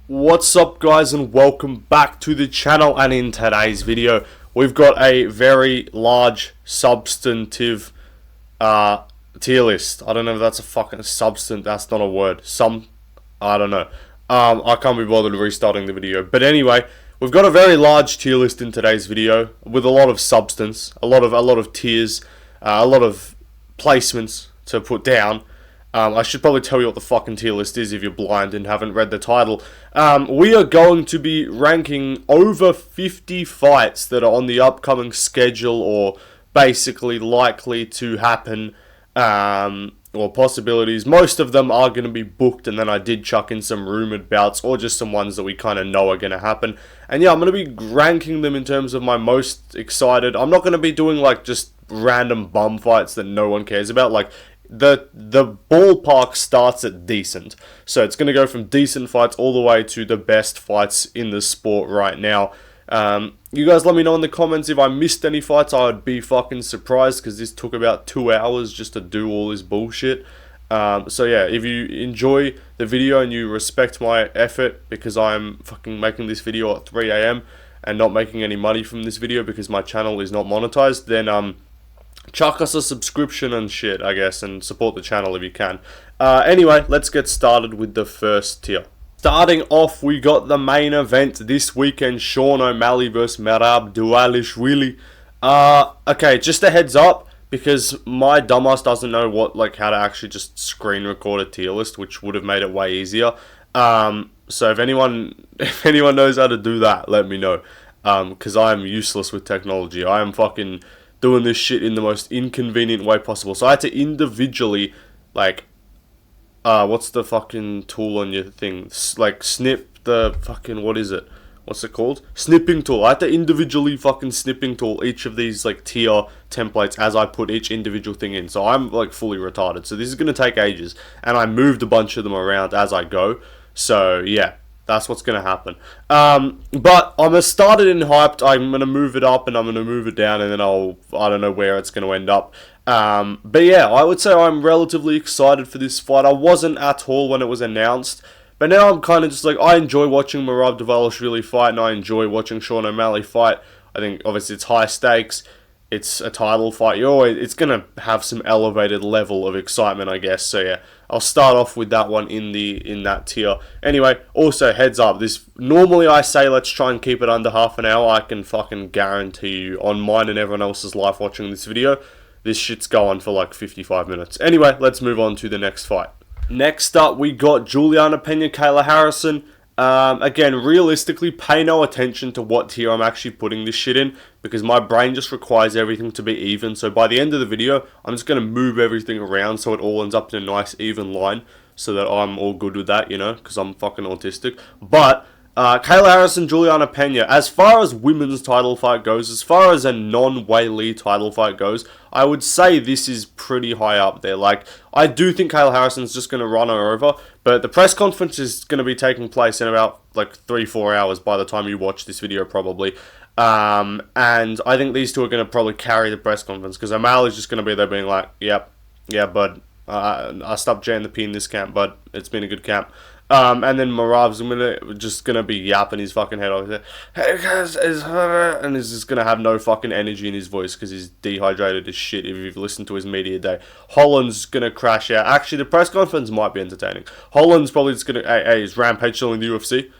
What's up, guys, and welcome back to the channel. And in today's video we've got a very large substantive tier list. I don't know if that's a fucking substant, that's not a word. I don't know. I can't be bothered restarting the video. But anyway, we've got a very large tier list in today's video with a lot of substance, a lot of tiers, a lot of placements to put down. I should probably tell you what the fucking tier list is if you're blind and haven't read the title. We are going to be ranking over 50 fights that are on the upcoming schedule or basically likely to happen, or possibilities. Most of them are going to be booked, and then I did chuck in some rumoured bouts or just some ones that we kind of know are going to happen. And yeah, I'm going to be ranking them in terms of my most excited. I'm not going to be doing like just random bum fights that no one cares about. Like, the ballpark starts at decent, so it's going to go from decent fights all the way to the best fights in the sport right now. You guys let me know in the comments if I missed any fights. I would be fucking surprised, because this took about 2 hours just to do all this bullshit. So yeah, if you enjoy the video and you respect my effort, because I'm fucking making this video at 3 AM and not making any money from this video because my channel is not monetized, then chuck us a subscription and shit, I guess, and support the channel if you can. Anyway, let's get started with the first tier. Starting off, we got the main event this weekend: Sean O'Malley vs Merab Dualishvili. Okay, just a heads up, because my dumbass doesn't know how to actually just screen record a tier list, which would have made it way easier. So if anyone knows how to do that, let me know. Because I am useless with technology. I am fucking doing this shit in the most inconvenient way possible. So I had to individually, what's the fucking tool on your thing? Snip the fucking, what is it? What's it called? Snipping tool. I had to individually fucking snipping tool each of these tier templates as I put each individual thing in. So I'm fully retarded. So this is going to take ages. And I moved a bunch of them around as I go. So yeah, that's what's going to happen. But I'm going to start it in hyped. I'm going to move it up and I'm going to move it down, and then I don't know where it's going to end up. But yeah, I would say I'm relatively excited for this fight. I wasn't at all when it was announced, but now I'm kind of just I enjoy watching Merab Dualishvili fight, and I enjoy watching Sean O'Malley fight. I think obviously it's high stakes. It's a title fight. It's going to have some elevated level of excitement, I guess. So yeah, I'll start off with that one in that tier. Anyway, also heads up, normally I say let's try and keep it under half an hour. I can fucking guarantee you, on mine and everyone else's life watching this video, this shit's going for 55 minutes. Anyway, let's move on to the next fight. Next up, we got Juliana Pena, Kayla Harrison. Again, realistically, pay no attention to what tier I'm actually putting this shit in, because my brain just requires everything to be even. So by the end of the video, I'm just going to move everything around so it all ends up in a nice even line, so that I'm all good with that, because I'm fucking autistic. But Kayla Harrison, Juliana Pena, as far as women's title fight goes, as far as a non-Weili title fight goes, I would say this is pretty high up there. I do think Kayla Harrison's just going to run her over, but the press conference is going to be taking place in about 3-4 hours by the time you watch this video, probably. And I think these two are going to probably carry the press conference, because O'Malley's just going to be there being like, yep, yeah, bud, I stopped J in the P in this camp, but it's been a good camp. And then Merab's just gonna be yapping his fucking head off. Hey guys, and he's just gonna have no fucking energy in his voice because he's dehydrated as shit. If you've listened to his media day, Holland's gonna crash out. Actually, the press conference might be entertaining. Holland's probably just gonna, hey, is Rampage still in the UFC?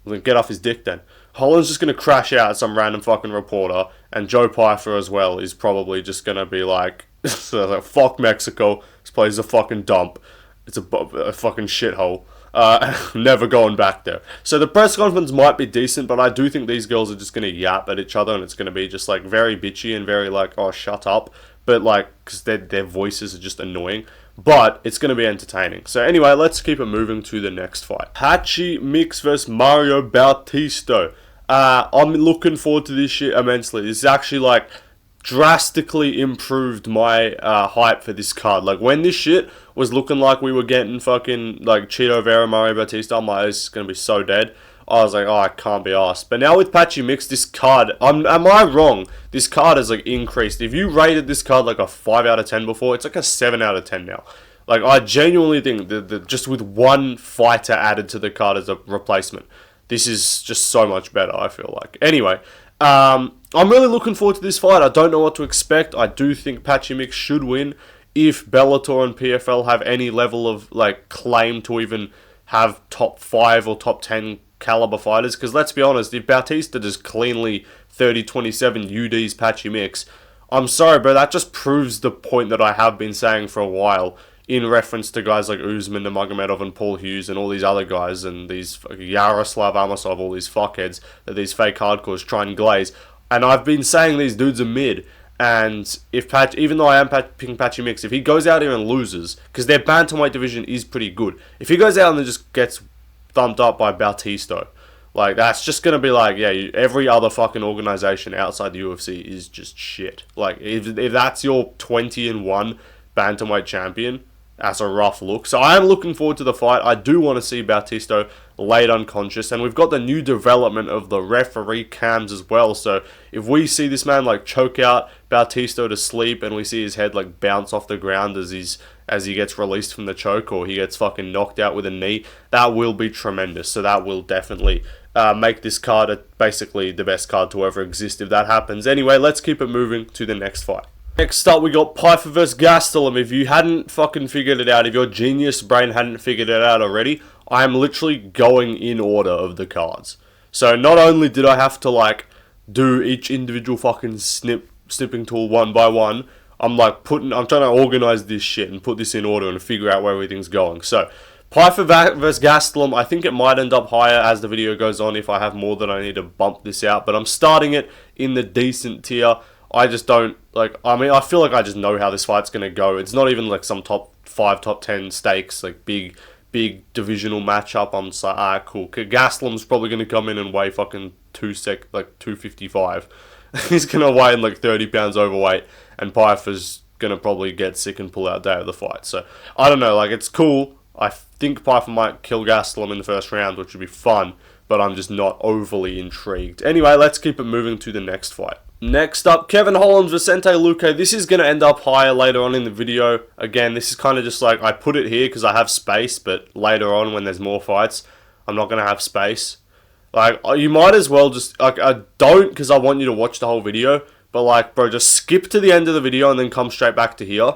Well, then get off his dick then. Holland's just gonna crash out at some random fucking reporter, and Joe Pyfer as well is probably just gonna be like, fuck Mexico. This place is a fucking dump. It's a fucking shithole. Never going back there. So the press conference might be decent, but I do think these girls are just going to yap at each other, and it's going to be just very bitchy and very oh, shut up. But because their voices are just annoying. But it's going to be entertaining. So anyway, let's keep it moving to the next fight. Patchy Mix vs Mario Bautista. I'm looking forward to this shit immensely. This is actually drastically improved my hype for this card. When this shit was looking like we were getting fucking Cheeto Vera Mario Bautista, I'm like, this is gonna be so dead. I was like, oh, I can't be arsed. But now with Patchy Mix, this card, am I wrong? This card has increased. If you rated this card a 5 out of 10 before, it's a 7 out of 10 now. Like, I genuinely think that just with one fighter added to the card as a replacement, this is just so much better, I feel like. Anyway, I'm really looking forward to this fight. I don't know what to expect. I do think Patchy Mix should win if Bellator and PFL have any level of, like, claim to even have top 5 or top 10 caliber fighters. Because let's be honest, if Bautista just cleanly 30-27 UDs Patchy Mix, I'm sorry, bro, that just proves the point that I have been saying for a while in reference to guys like Usman, Nurmagomedov, and Paul Hughes, and all these other guys, and these Yaroslav Amosov, all these fuckheads that these fake hardcores try and glaze. And I've been saying these dudes are mid, and if even though I am picking Patchy Mix, if he goes out here and loses, because their bantamweight division is pretty good, if he goes out and then just gets thumped up by Bautista, like, that's just going to be like, yeah, every other fucking organization outside the UFC is just shit. Like, if that's your 20-1 bantamweight champion, that's a rough look. So I am looking forward to the fight. I do want to see Bautista laid unconscious. And we've got the new development of the referee cams as well. So if we see this man, like, choke out Bautista to sleep, and we see his head, like, bounce off the ground as he gets released from the choke, or he gets fucking knocked out with a knee, that will be tremendous. So that will definitely make this card basically the best card to ever exist if that happens. Anyway, let's keep it moving to the next fight. Next up, we got Pyfer vs Gastelum. If you hadn't fucking figured it out, if your genius brain hadn't figured it out already, I am literally going in order of the cards. So not only did I have to, like, do each individual fucking snipping tool one by one, I'm trying to organize this shit and put this in order and figure out where everything's going. So, Pyfer vs Gastelum, I think it might end up higher as the video goes on if I have more that I need to bump this out. But I'm starting it in the decent tier. I just don't, like, I mean, I feel like I just know how this fight's going to go. It's not even, like, some top 5, top 10 stakes, like, big divisional matchup. I'm just like, cool. Gastelum's probably going to come in and weigh fucking 255. He's going to weigh in, like, 30 pounds overweight, and Pyfer's going to probably get sick and pull out day of the fight. So, I don't know, like, it's cool. I think Pyfer might kill Gastelum in the first round, which would be fun, but I'm just not overly intrigued. Anyway, let's keep it moving to the next fight. Next up, Kevin Holland vs Luque. This is going to end up higher later on in the video. Again, this is kind of just like, I put it here because I have space, but later on when there's more fights, I'm not going to have space. Like, you might as well just, like, I don't because I want you to watch the whole video, but, like, bro, just skip to the end of the video and then come straight back to here.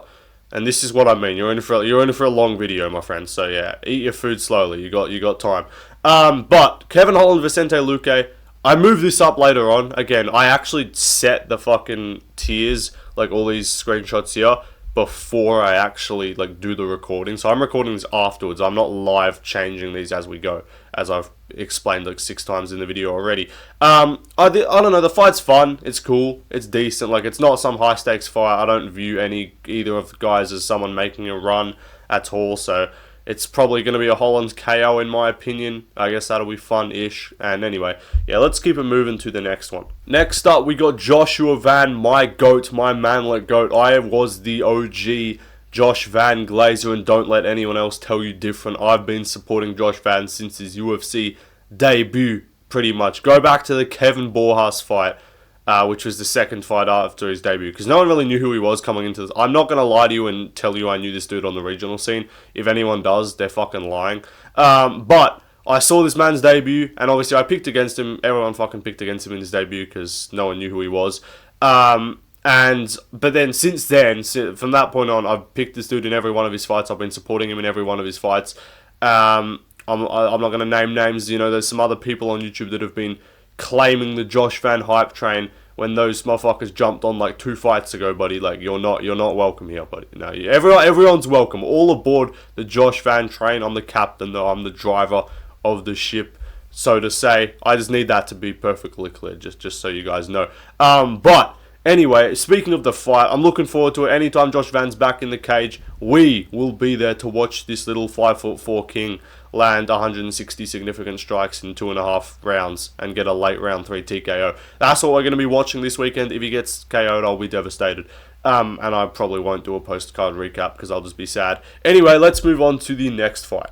And this is what I mean. You're in for a long video, my friends. So yeah, eat your food slowly. You got time. But Kevin Holland vs Luque. I move this up later on. Again, I actually set the fucking tiers, like all these screenshots here, before I actually, like, do the recording. So I'm recording this afterwards. I'm not live changing these as we go, as I've explained like 6 times in the video already. I don't know, the fight's fun, it's cool, it's decent, like, it's not some high stakes fight. I don't view either of the guys as someone making a run at all, so it's probably going to be a Holland KO in my opinion. I guess that'll be fun-ish. And anyway, yeah, let's keep it moving to the next one. Next up, we got Joshua Van, my GOAT, my manlet GOAT. I was the OG Josh Van Glazer, and don't let anyone else tell you different. I've been supporting Josh Van since his UFC debut, pretty much. Go back to the Kevin Borjas fight, which was the second fight after his debut, because no one really knew who he was coming into this. I'm not going to lie to you and tell you I knew this dude on the regional scene. If anyone does, they're fucking lying. But I saw this man's debut, and obviously I picked against him. Everyone fucking picked against him in his debut, because no one knew who he was. But then since then, from that point on, I've picked this dude in every one of his fights. I've been supporting him in every one of his fights. I'm not going to name names. You know, there's some other people on YouTube that have been claiming the Josh Van hype train when those motherfuckers jumped on like 2 fights ago, buddy. Like, you're not welcome here, buddy. No, everyone's welcome. All aboard the Josh Van train. I'm the captain, though. I'm the driver of the ship, so to say. I just need that to be perfectly clear, just so you guys know. But anyway, speaking of the fight, I'm looking forward to it. Anytime Josh Van's back in the cage, we will be there to watch this little 5'4" king land 160 significant strikes in 2.5 rounds and get a late round 3 TKO. That's what we're going to be watching this weekend. If he gets KO'd, I'll be devastated. And I probably won't do a post-card recap because I'll just be sad. Anyway, let's move on to the next fight.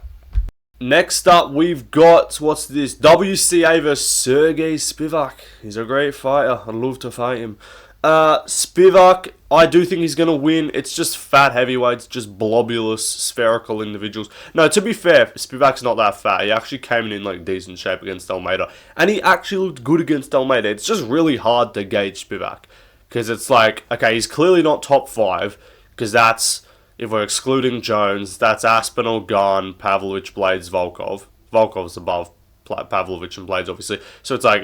Next up, we've got, what's this? WCA vs Sergey Spivac. He's a great fighter. I'd love to fight him. Spivac, I do think he's going to win. It's just fat heavyweights, just blobulous, spherical individuals. No, to be fair, Spivac's not that fat. He actually came in like decent shape against Almeida. And he actually looked good against Almeida. It's just really hard to gauge Spivac. Because it's like, okay, he's clearly not top 5. Because that's, if we're excluding Jones, that's Aspinall, Garn, Pavlovich, Blaydes, Volkov. Volkov's above Pavlovich and Blaydes, obviously. So it's like,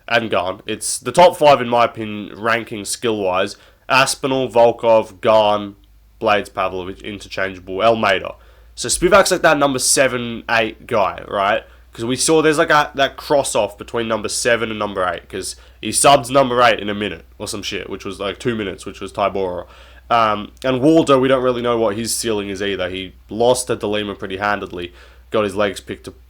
and Garn. It's the top 5, in my opinion, ranking skill-wise. Aspinall, Volkov, Garn, Blaydes, Pavlovich, interchangeable, Almeida. So Spivac's like that number 7, 8 guy, right? Because we saw there's like that cross-off between number 7 and number 8. Because he subs number 8 in a minute or some shit, which was like 2 minutes, which was Tybora. And Waldo, we don't really know what his ceiling is either. He lost to DeLima pretty handedly. Got his legs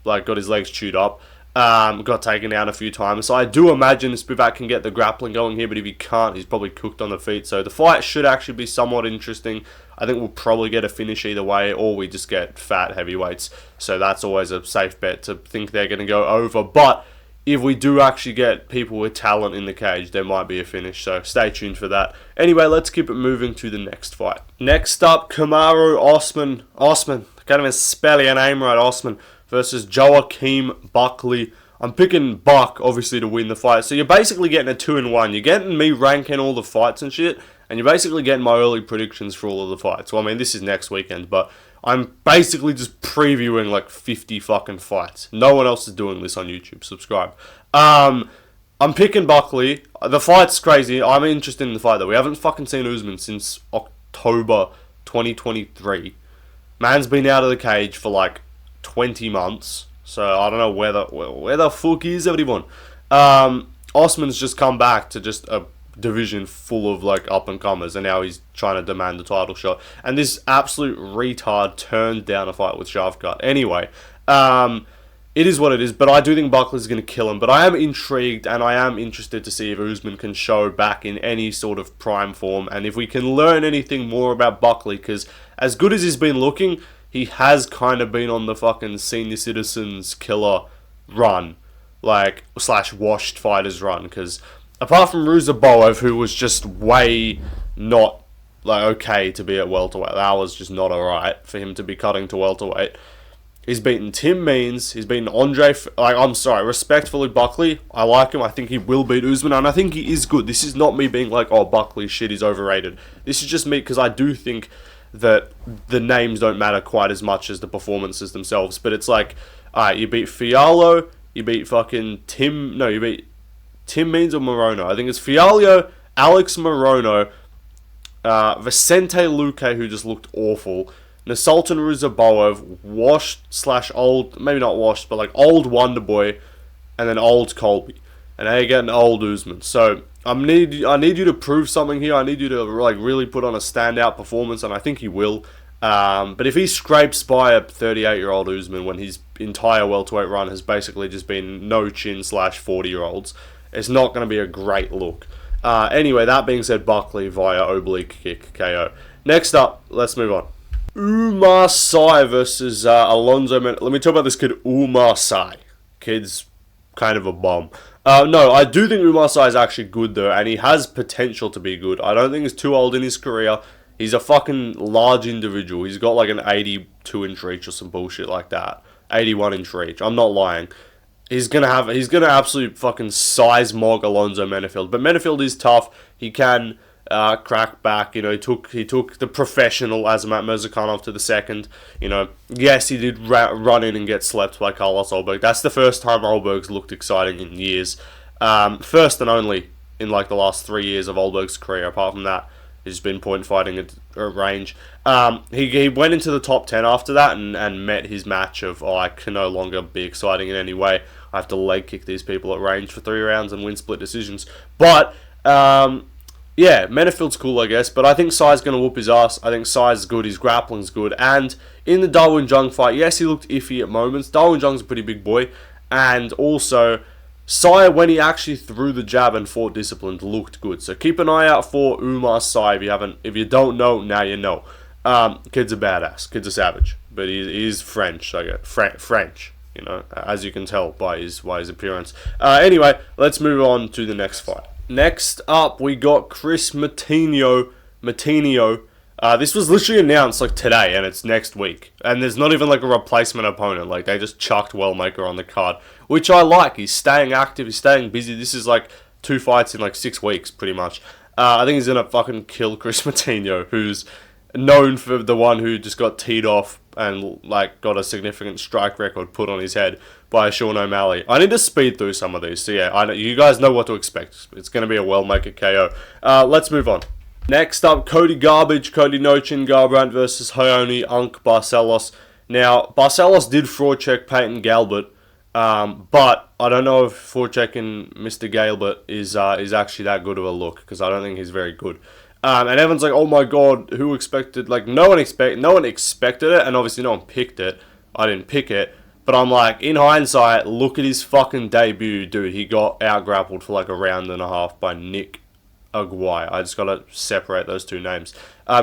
got his legs chewed up. Got taken down a few times. So I do imagine Spivac can get the grappling going here, but if he can't, he's probably cooked on the feet. So the fight should actually be somewhat interesting. I think we'll probably get a finish either way, or we just get fat heavyweights. So that's always a safe bet to think they're going to go over. But if we do actually get people with talent in the cage, there might be a finish. So stay tuned for that. Anyway, let's keep it moving to the next fight. Next up, Kamaru Usman. Can't even spell your name right, Usman. Versus Joachim Buckley. I'm picking Buck, obviously, to win the fight. So you're basically getting a 2-in-1. You're getting me ranking all the fights and shit. And you're basically getting my early predictions for all of the fights. Well, I mean, this is next weekend. But I'm basically just previewing like 50 fucking fights. No one else is doing this on YouTube. Subscribe. I'm picking Buckley. The fight's crazy. I'm interested in the fight, though. We haven't fucking seen Usman since October 2023. Man's been out of the cage for like 20 months, so I don't know where the fuck is everyone. Osman's just come back to just a division full of like up and comers, and now he's trying to demand the title shot. And this absolute retard turned down a fight with Shavkat. Anyway, it is what it is, but I do think Buckley's going to kill him. But I am intrigued, and I am interested to see if Usman can show back in any sort of prime form, and if we can learn anything more about Buckley, because as good as he's been looking, he has kind of been on the fucking senior citizens killer run, like, / washed fighters run, because apart from Ruzaboev, who was just way not, like, okay to be at welterweight, that was just not alright for him to be cutting to welterweight. He's beaten Tim Means, he's beaten Andre, respectfully, Buckley, I like him, I think he will beat Usman, and I think he is good. This is not me being like, oh, Buckley, shit, he's overrated. This is just me, because I do think that the names don't matter quite as much as the performances themselves. But it's like, alright, you beat Fiallo, you beat fucking you beat Tim Means or Morono. I think it's Fiallo, Alex Morono, Vicente Luque, who just looked awful, Nasultan Ruzaboev, washed / old, maybe not washed, but like old Wonder Boy, and then old Colby. And now you're getting old Usman. So I need you to prove something here. I need you to like really put on a standout performance, and I think he will. But if he scrapes by a 38-year-old Usman when his entire welterweight run has basically just been no chin / 40-year-olds, it's not going to be a great look. Anyway, that being said, Buckley via oblique kick KO. Next up, let's move on. Umar Sai versus Alonso. Let me talk about this kid, Umar Sai. Kid's kind of a bomb. No, I do think Umar Sai is actually good, though, and he has potential to be good. I don't think he's too old in his career. He's a fucking large individual. He's got like an 82-inch reach or some bullshit like that. 81-inch reach. I'm not lying. He's gonna absolutely fucking size mog Alonso Menifeild. But Menifeild is tough. He can crack back. You know, he took the professional Azamat Mirzakhanov to the second. You know, yes, he did run in and get slept by Carlos Ulberg. That's the first time Ulberg's looked exciting in years. First and only in like the last 3 years of Ulberg's career. Apart from that, he's been point fighting at range. He went into the top 10 after that and met his match of, I can no longer be exciting in any way. I have to leg kick these people at range for 3 rounds and win split decisions. But, yeah, Menifield's cool, I guess. But I think Sai's going to whoop his ass. I think Sai's good. His grappling's good. And in the Darwin Jung fight, yes, he looked iffy at moments. Darwin Jung's a pretty big boy. And also, Sai, when he actually threw the jab and fought disciplined, looked good. So keep an eye out for Umar Sai. If you don't know, now you know. Kid's a badass. Kid's a savage. But he's French, I guess. French, you know, as you can tell by his appearance. Anyway, let's move on to the next fight. Next up, we got Chris Moutinho. This was literally announced like today, and it's next week. And there's not even like a replacement opponent. Like they just chucked Wellmaker on the card, which I like. He's staying active. He's staying busy. This is like 2 fights in like 6 weeks, pretty much. I think he's gonna fucking kill Chris Moutinho, who's known for the one who just got teed off and like got a significant strike record put on his head by Sean O'Malley. I need to speed through some of these, so yeah, I know you guys know what to expect. It's gonna be a Wellmaker KO. Let's move on. Next up, Cody Nochin, Garbrandt versus Hoyoni Unk Barcelos. Now, Barcelos did fraud check Peyton Galbert, but I don't know if fraud checking Mr. Galbert is actually that good of a look, because I don't think he's very good. And everyone's like, oh my god, who expected, like, no one expected it, and obviously no one picked it. I didn't pick it, but I'm like, in hindsight, look at his fucking debut, dude. He got out-grappled for like a round and a half by Nick Aguay. I just gotta separate those two names.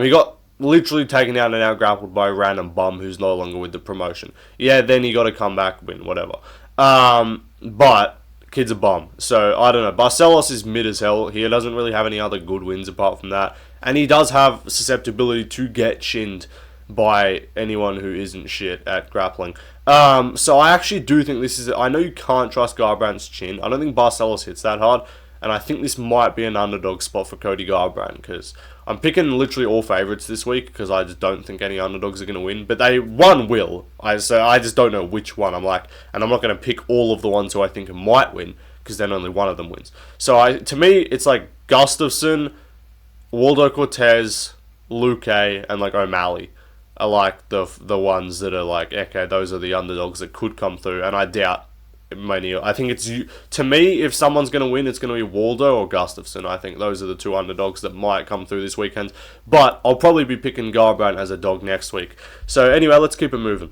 He got literally taken out and out-grappled by a random bum who's no longer with the promotion. Yeah, then he got to come back, win, whatever. But kid's a bum. So, I don't know. Barcelos is mid as hell. He doesn't really have any other good wins apart from that. And he does have susceptibility to get chinned by anyone who isn't shit at grappling. So I actually do think this is... I know you can't trust Garbrandt's chin. I don't think Barcelos hits that hard. And I think this might be an underdog spot for Cody Garbrandt, because I'm picking literally all favourites this week, because I just don't think any underdogs are going to win. But one will. So I just don't know which one. And I'm not going to pick all of the ones who I think might win, because then only one of them wins. So to me, it's like Gustafsson, Waldo Cortez, Luque, and like O'Malley are like the ones that are like, okay, those are the underdogs that could come through. And I doubt Menifeild. I think to me, if someone's going to win, it's going to be Waldo or Gustafsson. I think those are the two underdogs that might come through this weekend. But I'll probably be picking Garbrandt as a dog next week. So anyway, let's keep it moving.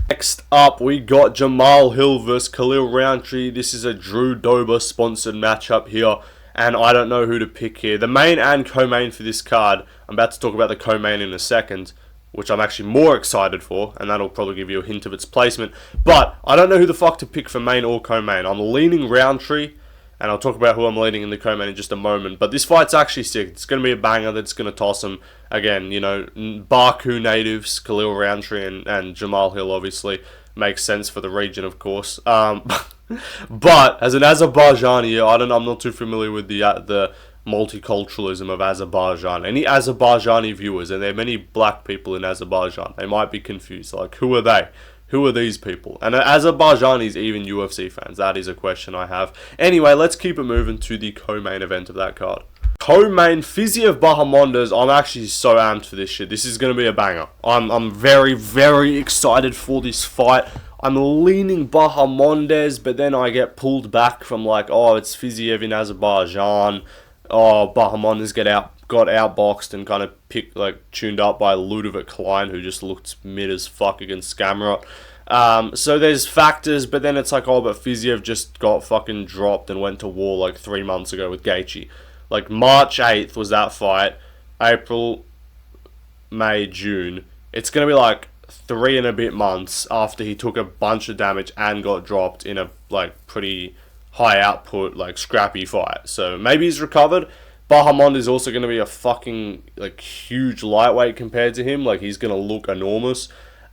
Next up, we got Jamal Hill versus Khalil Rountree. This is a Drew Dober sponsored matchup here, and I don't know who to pick here. The main and co-main for this card, I'm about to talk about the co-main in a second, which I'm actually more excited for, and that'll probably give you a hint of its placement. But I don't know who the fuck to pick for main or co-main. I'm leaning Rountree, and I'll talk about who I'm leaning in the co-main in just a moment. But this fight's actually sick. It's going to be a banger that's going to toss him. Again, you know, Baku natives, Khalil Rountree and Jamal Hill, obviously. Makes sense for the region, of course. But as an Azerbaijani, I'm not too familiar with the multiculturalism of Azerbaijan. Any Azerbaijani viewers, and there are many black people in Azerbaijan, they might be confused. Like, who are they? Who are these people? And Azerbaijanis, even UFC fans, that is a question I have. Anyway, let's keep it moving to the co-main event of that card. Co-main, Fiziev Bahahmondes. I'm actually so amped for this shit. This is going to be a banger. I'm very, very excited for this fight. I'm leaning Bahahmondes, but then I get pulled back from like, oh, it's Fiziev in Azerbaijan. Oh, Bahahmondes got outboxed and kind of tuned up by Ludovic Klein, who just looked mid as fuck against Skamrot. So there's factors, but then it's like, oh, but Fiziev just got fucking dropped and went to war like 3 months ago with Gaethje. Like March 8th was that fight. April, May, June. It's gonna be like 3 and a bit months after he took a bunch of damage and got dropped in a like pretty high output, like scrappy fight. So maybe he's recovered. Bahahmondes is also going to be a fucking like huge lightweight compared to him. Like he's going to look enormous.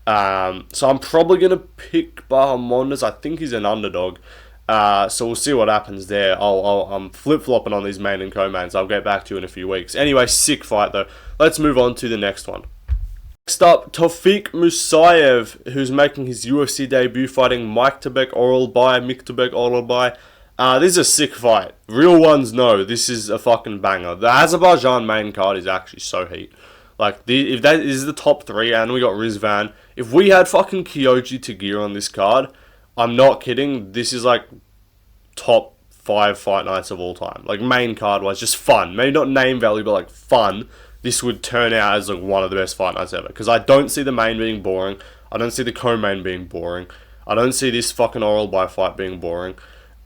So I'm probably going to pick Bahahmondes. I think he's an underdog. So we'll see what happens there. I'm flip-flopping on these main and co-mains. I'll get back to you in a few weeks. Anyway, sick fight though. Let's move on to the next one. Next up, Tofik Musaev, who's making his UFC debut fighting Orolbai. This is a sick fight. Real ones know this is a fucking banger. The Azerbaijan main card is actually so heat. Like, if that is the top 3, and we got Rizvan. If we had fucking Kyoji Tagir on this card, I'm not kidding, this is like top 5 fight nights of all time. Like, main card wise, just fun. Maybe not name value, but like fun. This would turn out as like one of the best fight nights ever. Because I don't see the main being boring. I don't see the co-main being boring. I don't see this fucking Orolbai fight being boring.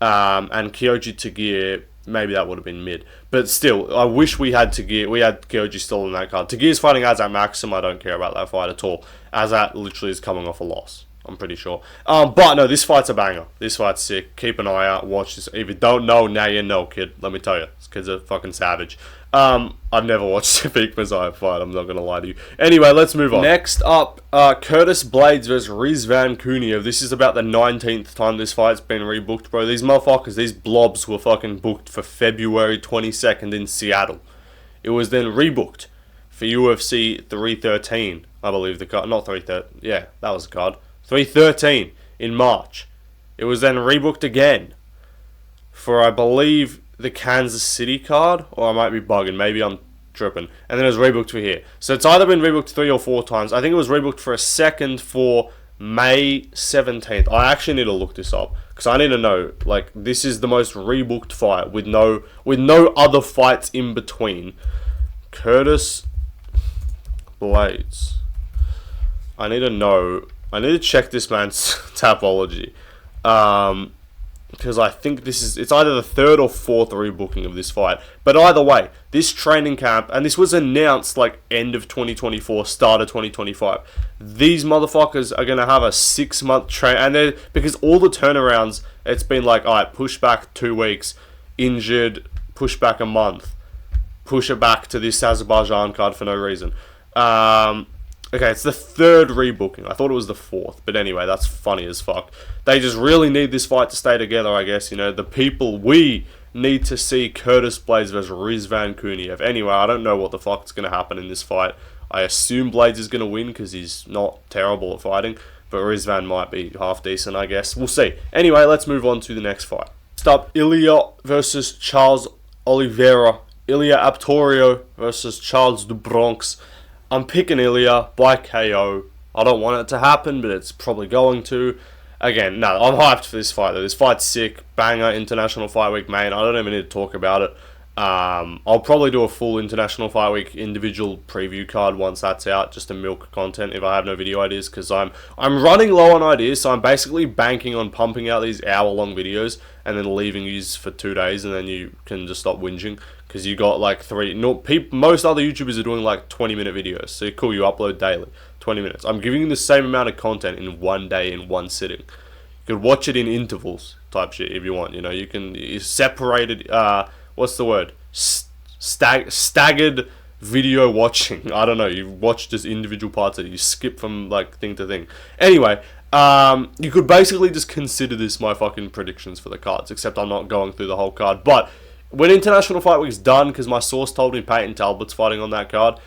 And Kyoji Tagir, maybe that would have been mid. But still, I wish we had Tagir. We had Kyoji still on that card. Tagir's fighting Azat Maxim. I don't care about that fight at all. Azat literally is coming off a loss. I'm pretty sure. But no, this fight's a banger. This fight's sick. Keep an eye out. Watch this. If you don't know, now you know, kid. Let me tell you. This kid's a fucking savage. I've never watched a big Musaev fight. I'm not going to lie to you. Anyway, let's move on. Next up, Curtis Blaydes versus Rizvan Kuniev. This is about the 19th time this fight's been rebooked, bro. These motherfuckers, these blobs were fucking booked for February 22nd in Seattle. It was then rebooked for UFC 313, I believe the card. Not 313. Yeah, that was the card. 313 in March. It was then rebooked again for, I believe, the Kansas City card, or I might be bugging. Maybe I'm tripping. And then it was rebooked for here. So it's either been rebooked 3 or 4 times. I think it was rebooked for a second for May 17th. I actually need to look this up because I need to know. Like, this is the most rebooked fight with no other fights in between. Curtis Blaydes. I need to know. I need to check this man's Tapology. Because I think it's either the 3rd or 4th rebooking of this fight. But either way, this training camp, and this was announced like end of 2024, start of 2025. These motherfuckers are going to have a 6-month train, and because all the turnarounds, it's been like, alright, push back 2 weeks, injured, push back a month, push it back to this Azerbaijan card for no reason. Okay, it's the 3rd rebooking. I thought it was the 4th. But anyway, that's funny as fuck. They just really need this fight to stay together, I guess. You know, the people, we need to see Curtis Blaydes versus Rizvan Kuniev. Anyway, I don't know what the fuck's going to happen in this fight. I assume Blaydes is going to win because he's not terrible at fighting. But Rizvan might be half decent, I guess. We'll see. Anyway, let's move on to the next fight. Next up, Ilia versus Charles Oliveira. Ilia Aptorio versus Charles du Bronx. I'm picking Ilia by KO. I don't want it to happen, but it's probably going to. Again, no, I'm hyped for this fight, though. This fight's sick. Banger, International Fight Week main. I don't even need to talk about it. I'll probably do a full International Fight Week individual preview card once that's out, just to milk content if I have no video ideas, because I'm running low on ideas, so I'm basically banking on pumping out these hour-long videos and then leaving yous for 2 days, and then you can just stop whinging. Because you got like most other YouTubers are doing like 20-minute videos. So cool, you upload daily, 20 minutes. I'm giving you the same amount of content in 1 day, in 1 sitting. You could watch it in intervals type shit if you want. You know, you separated, what's the word? Staggered video watching. I don't know, you watch just individual parts of it. You skip from like thing to thing. Anyway, you could basically just consider this my fucking predictions for the cards. Except I'm not going through the whole card. But when International Fight Week's done, because my source told me Peyton Talbot's fighting on that card,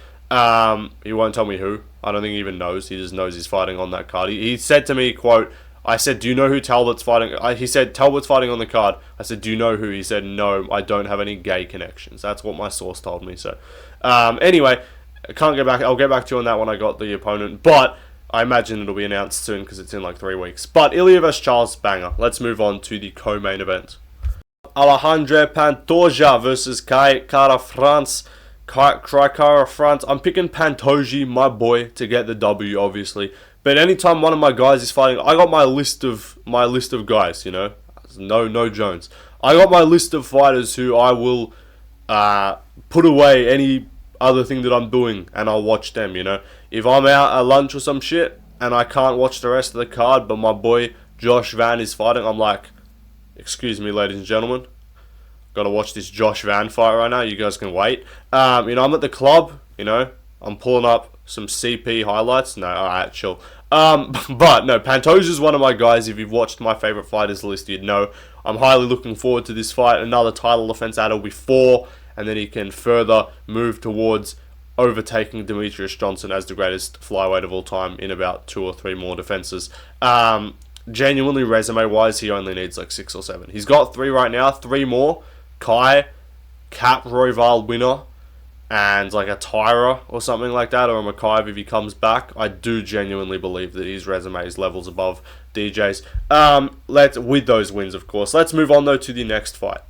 he won't tell me who. I don't think he even knows. He just knows he's fighting on that card. He said to me, quote, I said, do you know who Talbot's fighting? He said, Talbot's fighting on the card. I said, do you know who? He said, no, I don't have any gay connections. That's what my source told me. So, anyway, I can't get back. I'll get back to you on that when I got the opponent. But I imagine it'll be announced soon because it's in like 3 weeks. But Ilia vs Charles, banger. Let's move on to the co-main event. Alejandro Pantoja versus Cara France. I'm picking Pantoja, my boy, to get the W, obviously. But anytime one of my guys is fighting, I got my list of guys. You know, no Jones. I got my list of fighters who I will put away any other thing that I'm doing, and I'll watch them. You know, if I'm out at lunch or some shit and I can't watch the rest of the card, but my boy Josh Van is fighting, I'm like, excuse me, ladies and gentlemen, gotta watch this Josh Van fight right now. You guys can wait. You know, I'm at the club. You know, I'm pulling up some CP highlights. No, alright, chill. But no, Pantoja's one of my guys. If you've watched my favorite fighters list, you'd know. I'm highly looking forward to this fight. Another title defense at before, and then he can further move towards overtaking Demetrius Johnson as the greatest flyweight of all time in about 2 or 3 more defenses. Genuinely, resume-wise, he only needs like 6 or 7. He's got 3 right now, 3 more. Kape Royval winner, and like a Tyra or something like that, or a Musaev if he comes back. I do genuinely believe that his resume is levels above DJ's. With those wins, of course. Let's move on though to the next fight.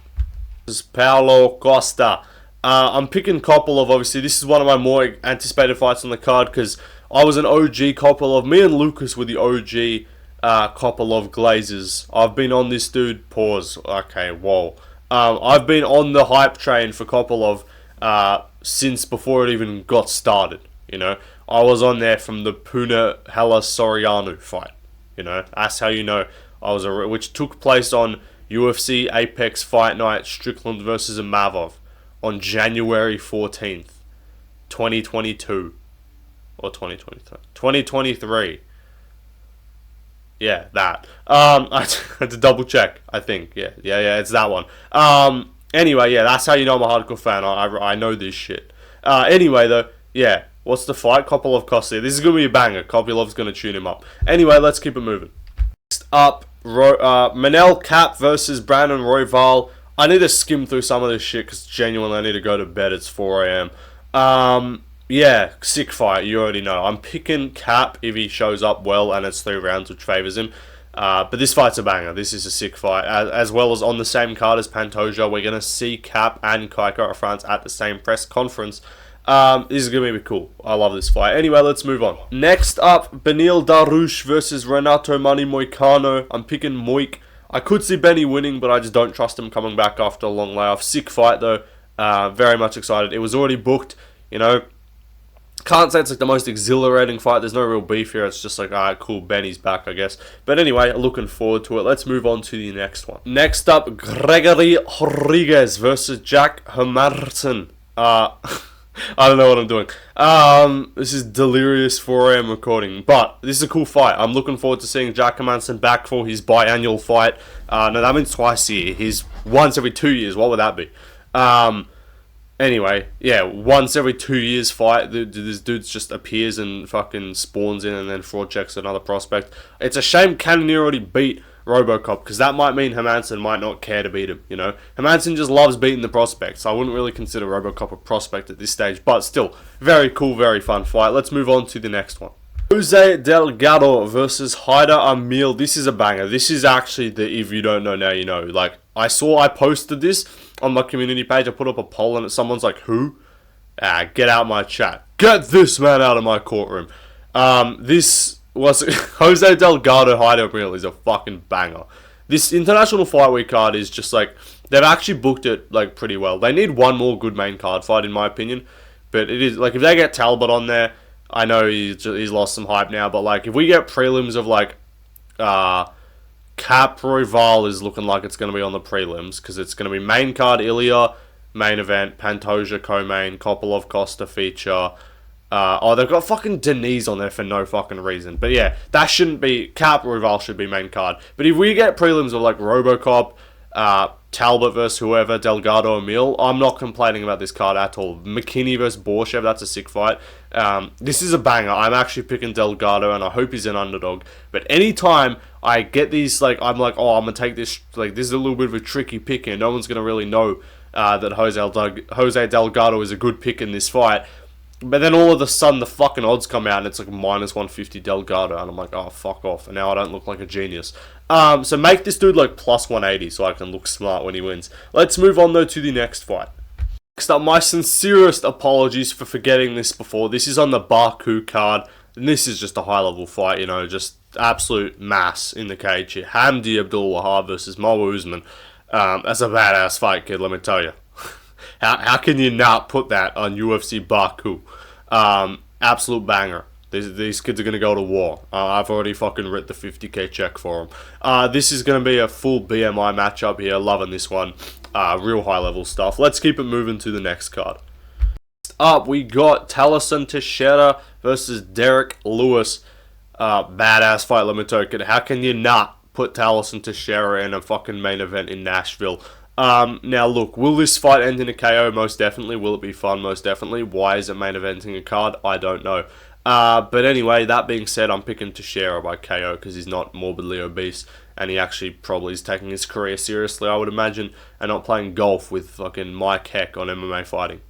This is Paulo Costa. I'm picking Kopylov, obviously. This is one of my more anticipated fights on the card because I was an OG Kopylov. Me and Lucas were the OG Kopylov Glazers. I've been on this dude. Pause. Okay, whoa. I've been on the hype train for Kopylov since before it even got started. You know, I was on there from the Pena Hella Soriano fight. You know, that's how you know I was which took place on UFC Apex Fight Night Strickland versus Mavov on January 14th, 2022 or 2023. 2023. Yeah, that. I had to double check. I think. Yeah, it's that one. Anyway, yeah, that's how you know I'm a hardcore fan. I know this shit. Anyway, though, yeah. What's the fight? Kopylov Costa. This is gonna be a banger. Kopylov's gonna tune him up. Anyway, let's keep it moving. Next up, Beneil Kape versus Brandon Royval. I need to skim through some of this shit because genuinely I need to go to bed. It's 4 a.m. Yeah, sick fight. You already know. I'm picking Kape if he shows up well and it's 3 rounds, which favours him. But this fight's a banger. This is a sick fight. As well as on the same card as Pantoja, we're going to see Kape and Kape France at the same press conference. This is going to be cool. I love this fight. Anyway, let's move on. Next up, Beneil Dariush versus Renato Money Moicano. I'm picking Moik. I could see Benny winning, but I just don't trust him coming back after a long layoff. Sick fight, though. Very much excited. It was already booked, you know. Can't say it's like the most exhilarating fight. There's no real beef here. It's just like, alright, cool, Benny's back, I guess. But anyway, looking forward to it. Let's move on to the next one. Next up, Gregory Rodriguez versus Jack Hermansson. I don't know what I'm doing. This is delirious 4 a.m. recording, but this is a cool fight. I'm looking forward to seeing Jack Hermansson back for his biannual fight. No, that means twice a year. He's once every 2 years. What would that be? Anyway, yeah, once every 2 years fight, this dude just appears and fucking spawns in and then fraud checks another prospect. It's a shame Cannonier already beat Robocop, because that might mean Hermansson might not care to beat him, you know? Hermansson just loves beating the prospects, so I wouldn't really consider Robocop a prospect at this stage, but still, very cool, very fun fight. Let's move on to the next one. Jose Delgado versus Haider Amil. This is a banger. This is actually the if you don't know now you know. Like, I posted this on my community page. I put up a poll and someone's like, who? Get out my chat. Get this man out of my courtroom. This was Jose Delgado Haider Amil is a fucking banger. This international fight week card is just like, they've actually booked it like pretty well. They need one more good main card fight in my opinion. But it is like, if they get Talbot on there, I know he's lost some hype now, but like if we get prelims of like Kape Royval is looking like it's going to be on the prelims because it's going to be main card Ilia, main event, Pantoja co-main, Kopylov Costa feature. They've got fucking Denise on there for no fucking reason. But yeah, that shouldn't be, Kape Royval should be main card. But if we get prelims of like Robocop, Talbot versus whoever, Delgado Amil, I'm not complaining about this card at all. McKinney versus Borshev, that's a sick fight. This is a banger. I'm actually picking Delgado, and I hope he's an underdog. But anytime I get these, like, I'm like, oh, I'm going to take this, like, this is a little bit of a tricky pick here. No one's going to really know that Jose Delgado is a good pick in this fight. But then all of a sudden, the fucking odds come out, and it's like minus 150 Delgado, and I'm like, oh, fuck off. And now I don't look like a genius. So make this dude like plus 180 so I can look smart when he wins. Let's move on, though, to the next fight. Next up, my sincerest apologies for forgetting this before. This is on the Baku card, and this is just a high-level fight, you know, just absolute mass in the cage here. Hamdi Abdul-Wahab versus Mo Usman. That's a badass fight, kid, let me tell you. How can you not put that on UFC Baku? Absolute banger. These kids are going to go to war. I've already fucking written the 50k check for them. This is going to be a full BMI matchup here. Loving this one. Real high level stuff. Let's keep it moving to the next card. Next up, we got Talison Teixeira versus Derek Lewis. Badass fight, let me tell you. How can you not put Talison Teixeira in a fucking main event in Nashville? Now look, will this fight end in a KO? Most definitely. Will it be fun? Most definitely. Why is it main eventing a card? I don't know. But anyway, that being said, I'm picking Teixeira by KO because he's not morbidly obese and he actually probably is taking his career seriously, I would imagine, and not playing golf with fucking Mike Heck on MMA Fighting.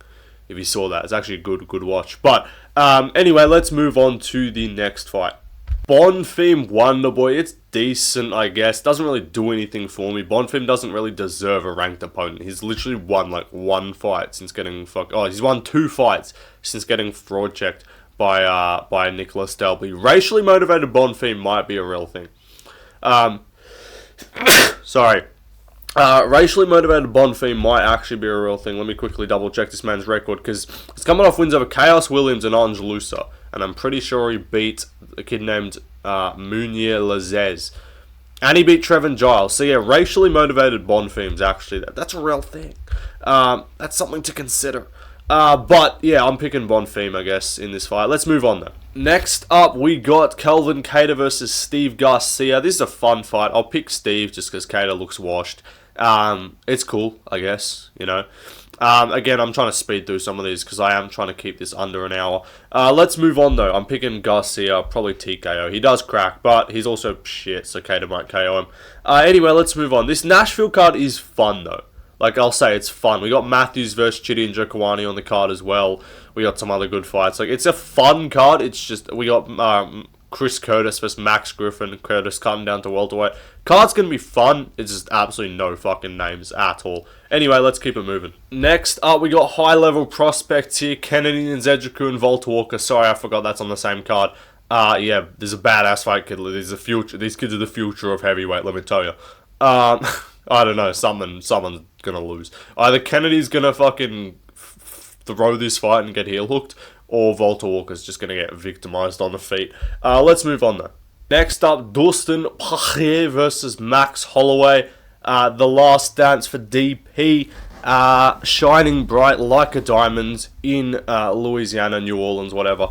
If you saw that, it's actually a good watch. But anyway, let's move on to the next fight. Bonfim Wonderboy, it's decent, I guess. Doesn't really do anything for me. Bonfim doesn't really deserve a ranked opponent. He's literally won like one fight since getting he's won 2 fights since getting fraud checked by Nicholas Delby. Racially motivated Bonfim might be a real thing. Sorry. Racially motivated Bonfim might actually be a real thing. Let me quickly double check this man's record because it's coming off wins over Chaos Williams and Angelusa. And I'm pretty sure he beat a kid named Munier Lazez. And he beat Trevin Giles. So yeah, racially motivated Bond themes, actually. That's a real thing. That's something to consider. But yeah, I'm picking Bond theme, I guess, in this fight. Let's move on though. Next up, we got Kelvin Cater versus Steve Garcia. This is a fun fight. I'll pick Steve just because Cater looks washed. It's cool, I guess, you know. Again, I'm trying to speed through some of these because I am trying to keep this under an hour. Let's move on though. I'm picking Garcia, probably TKO. He does crack, but he's also shit, so Cater might KO him. Anyway, let's move on. This Nashville card is fun though. Like, I'll say it's fun. We got Matthews versus Chitty and Jokawani on the card as well. We got some other good fights. Like, it's a fun card. It's just, we got Chris Curtis versus Max Griffin. Curtis cutting down to welterweight. Card's going to be fun. It's just absolutely no fucking names at all. Anyway, let's keep it moving. Next up, we got high-level prospects here. Kennedy Nzechukwu and Volta Walker. Sorry, I forgot that's on the same card. Yeah, there's a badass fight kid. There's a future. These kids are the future of heavyweight, let me tell you. I don't know, someone's gonna lose. Either Kennedy's gonna fucking throw this fight and get heel hooked, or Volta Walker's just gonna get victimized on the feet. Let's move on though. Next up, Dustin Poirier versus Max Holloway. The last dance for DP. Shining bright like a diamond in Louisiana, New Orleans, whatever.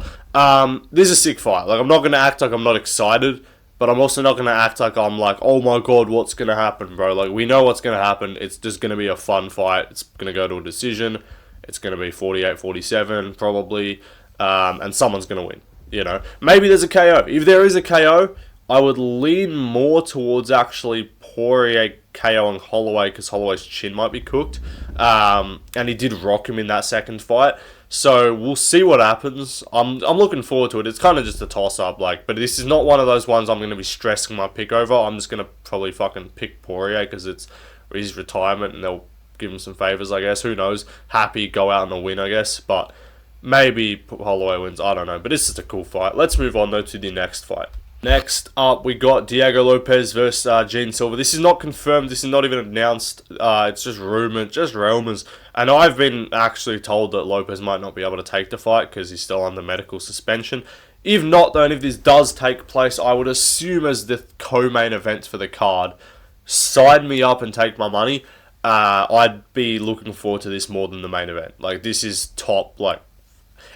This is a sick fight. Like, I'm not gonna act like I'm not excited. But I'm also not going to act like I'm like, oh my god, what's going to happen, bro? Like, we know what's going to happen. It's just going to be a fun fight. It's going to go to a decision. It's going to be 48-47, probably. And someone's going to win, you know? Maybe there's a KO. If there is a KO, I would lean more towards actually Poirier KOing Holloway, because Holloway's chin might be cooked. And he did rock him in that second fight. So we'll see what happens. I'm looking forward to it. It's kind of just a toss-up, like, but this is not one of those ones I'm going to be stressing my pick over. I'm just going to probably fucking pick Poirier because it's his retirement and they'll give him some favours, I guess. Who knows? Happy, go out on a win, I guess. But maybe Holloway wins. I don't know. But it's just a cool fight. Let's move on, though, to the next fight. Next up, we got Diego Lopez versus Gene Silva. This is not confirmed. This is not even announced. It's just rumored, just rumors. And I've been actually told that Lopez might not be able to take the fight because he's still under medical suspension. If not, though, and if this does take place, I would assume as the co-main event for the card, sign me up and take my money. I'd be looking forward to this more than the main event. Like, this is top, like,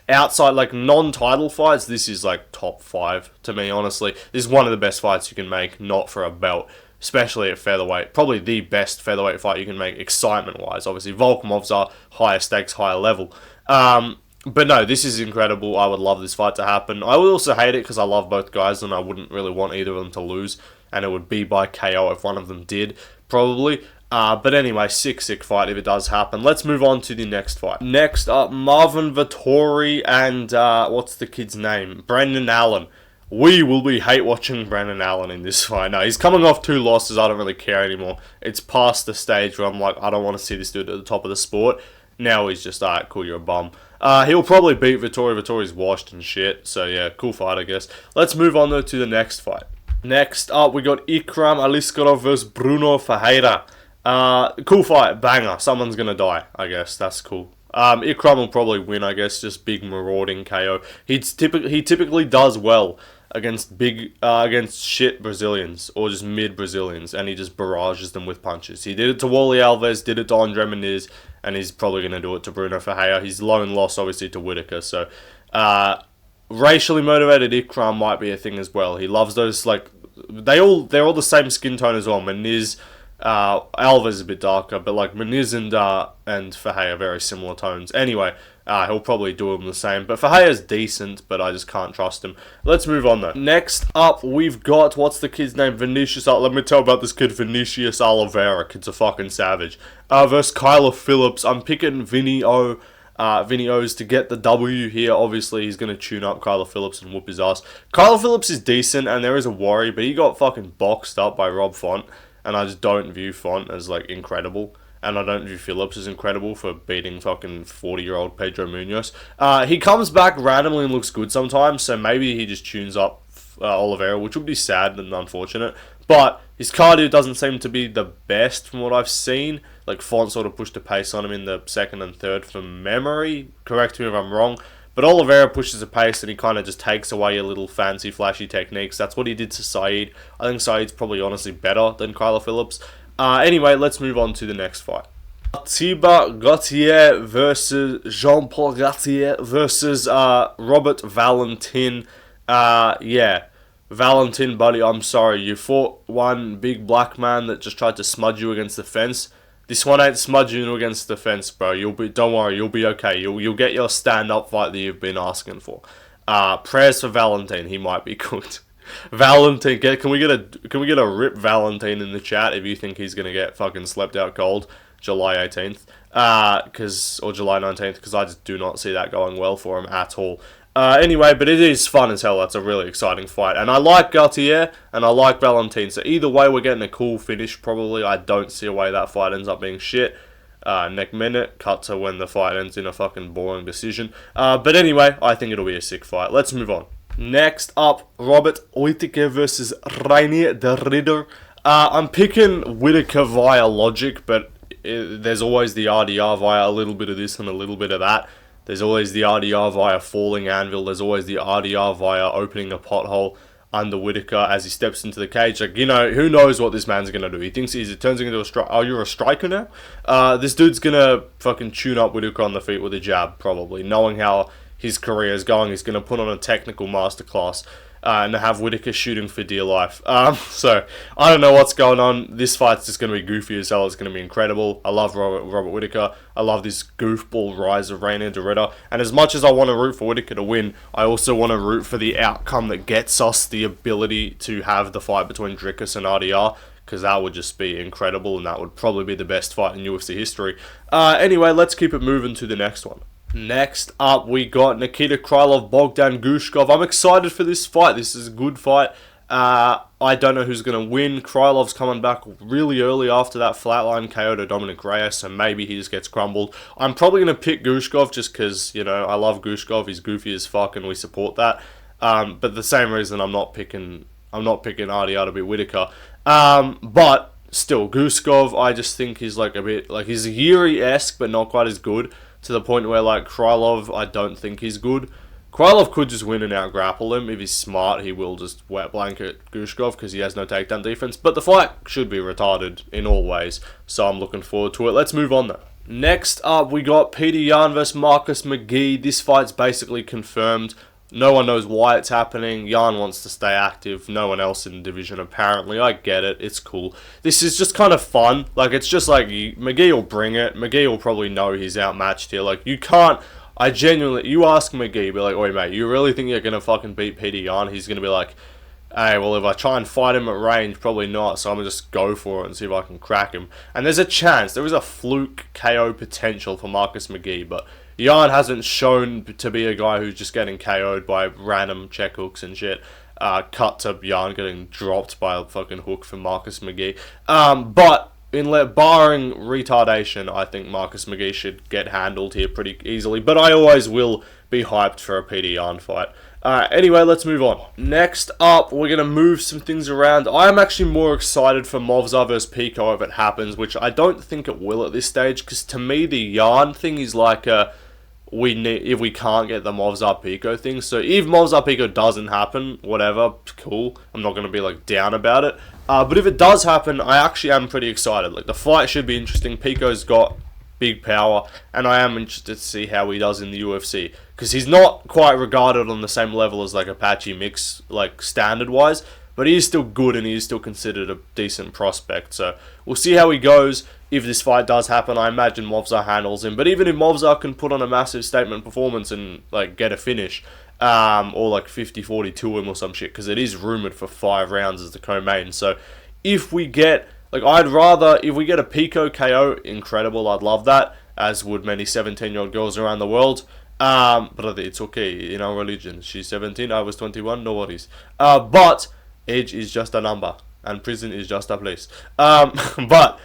outside, like, non-title fights, this is, like, top 5 to me, honestly. This is one of the best fights you can make, not for a belt, especially at featherweight. Probably the best featherweight fight you can make, excitement-wise. Obviously, Volkamovs are higher stakes, higher level. But no, this is incredible. I would love this fight to happen. I would also hate it because I love both guys, and I wouldn't really want either of them to lose, and it would be by KO if one of them did, probably. But anyway, sick fight if it does happen. Let's move on to the next fight. Next up, Marvin Vettori and, what's the kid's name? Brendan Allen. We will be hate watching Brendan Allen in this fight. No, he's coming off 2 losses. I don't really care anymore. It's past the stage where I'm like, I don't want to see this dude at the top of the sport. Now he's just, alright, cool, you're a bum. He'll probably beat Vettori. Vettori's washed and shit. So yeah, cool fight, I guess. Let's move on, though, to the next fight. Next up, we got Ikram Aliskerov versus Bruno Ferreira. Cool fight, banger. Someone's gonna die, I guess. That's cool. Ikram will probably win, I guess. Just big marauding KO. He typically does well against against shit Brazilians or just mid Brazilians, and he just barrages them with punches. He did it to Wally Alves, did it to Andre Muniz, and he's probably gonna do it to Bruno Ferreira. He's lone loss, obviously, to Whitaker. So, racially motivated Ikram might be a thing as well. He loves those, like, they're all the same skin tone as well. Muniz. Alves is a bit darker, but like Muniz and Ferreira are very similar tones. Anyway, he'll probably do them the same. But Ferreira's decent, but I just can't trust him. Let's move on though. Next up, we've got, what's the kid's name? Vinicius. Let me tell about this kid, Vinicius Oliveira. Kid's a fucking savage. Versus Kyler Phillips. I'm picking Vinny O's to get the W here. Obviously, he's going to tune up Kyler Phillips and whoop his ass. Kyler Phillips is decent, and there is a worry, but he got fucking boxed up by Rob Font. And I just don't view Font as, like, incredible. And I don't view Phillips as incredible for beating fucking 40-year-old Pedro Munoz. He comes back randomly and looks good sometimes. So maybe he just tunes up Oliveira, which would be sad and unfortunate. But his cardio doesn't seem to be the best from what I've seen. Like, Font sort of pushed the pace on him in the second and third from memory. Correct me if I'm wrong. But But Oliveira pushes the pace and he kind of just takes away your little fancy, flashy techniques. That's what he did to Saeed. I think Saeed's probably honestly better than Kyler Phillips. Anyway, let's move on to the next fight. Thibaut Gauthier versus Jean-Paul Gaultier versus Robert Valentin. Yeah, Valentin, buddy, I'm sorry. You fought one big black man that just tried to smudge you against the fence. This one ain't smudging you against the fence, bro. Don't worry, you'll be okay. You'll get your stand-up fight that you've been asking for. Prayers for Valentin. He might be good. Valentin, can we get a rip Valentin in the chat if you think he's gonna get fucking slept out cold July 18th, or July 19th, because I just do not see that going well for him at all. Anyway, but it is fun as hell. That's a really exciting fight, and I like Gaultier and I like Valentin. So either way, we're getting a cool finish. Probably, I don't see a way that fight ends up being shit. Next minute, cut to when the fight ends in a fucking boring decision. But anyway, I think it'll be a sick fight. Let's move on. Next up, Robert Whittaker versus Reinier de Ridder. I'm picking Whittaker via logic, but there's always the RDR via a little bit of this and a little bit of that. There's always the RDR via falling anvil. There's always the RDR via opening a pothole under Whittaker as he steps into the cage. Like, you know, who knows what this man's going to do. He thinks it turns into a strike. Oh, you're a striker now? This dude's going to fucking tune up Whittaker on the feet with a jab, probably. Knowing how his career is going, he's going to put on a technical masterclass and have Whittaker shooting for dear life. So, I don't know what's going on. This fight's just going to be goofy as hell. It's going to be incredible. I love Robert Whittaker. I love this goofball rise of Reinier de Ridder. And as much as I want to root for Whittaker to win, I also want to root for the outcome that gets us the ability to have the fight between Dricus and RDR, because that would just be incredible, and that would probably be the best fight in UFC history. Anyway, let's keep it moving to the next one. Next up, we got Nikita Krylov, Bogdan Gushkov. I'm excited for this fight. This is a good fight. I don't know who's going to win. Krylov's coming back really early after that flatline KO to Dominic Reyes, so maybe he just gets crumbled. I'm probably going to pick Gushkov just because, you know, I love Gushkov. He's goofy as fuck and we support that. But the same reason I'm not picking RDR to beat Whittaker. But still, Gushkov, I just think he's like a bit, like he's Yuri-esque, but not quite as good. To the point where, like, Krylov, I don't think he's good. Krylov could just win and out-grapple him. If he's smart, he will just wet blanket Gushkov because he has no takedown defense. But the fight should be retarded in all ways, so I'm looking forward to it. Let's move on, though. Next up, we got Peter Yan versus Marcus McGee. This fight's basically confirmed. No one knows why it's happening. Yan wants to stay active. No one else in the division, apparently. I get it. It's cool. This is just kind of fun. Like, it's just like, McGee will bring it. McGee will probably know he's outmatched here. Like, you can't... you ask McGee, be like, oi, mate, you really think you're going to fucking beat Peter Yan? He's going to be like, hey, well, if I try and fight him at range, probably not, so I'm going to just go for it and see if I can crack him. And there's a chance. There is a fluke KO potential for Marcus McGee, but Yan hasn't shown to be a guy who's just getting KO'd by random check hooks and shit. Cut to Yan getting dropped by a fucking hook from Marcus McGee. But barring retardation, I think Marcus McGee should get handled here pretty easily. But I always will be hyped for a Peter Yan fight. Anyway, let's move on. Next up, we're going to move some things around. I am actually more excited for Movza vs Pico if it happens, which I don't think it will at this stage, because to me the Yan thing is like if we can't get the Movza Pico thing. So if Movza Pico doesn't happen, whatever, cool. I'm not going to be like down about it. But if it does happen, I actually am pretty excited. Like, the fight should be interesting. Pico's got big power, and I am interested to see how he does in the UFC, because he's not quite regarded on the same level as like Apache Mix, like standard wise, but he is still good and he is still considered a decent prospect. So we'll see how he goes. If this fight does happen, I imagine Movza handles him. But even if Movza can put on a massive statement performance and like get a finish, or like 50-42 him or some shit, because it is rumored for 5 rounds as the co-main. So if we get, like, if we get a Pico KO, incredible, I'd love that, as would many 17-year-old girls around the world. But it's okay, in our religion. She's 17, I was 21, no worries. But age is just a number, and prison is just a place. But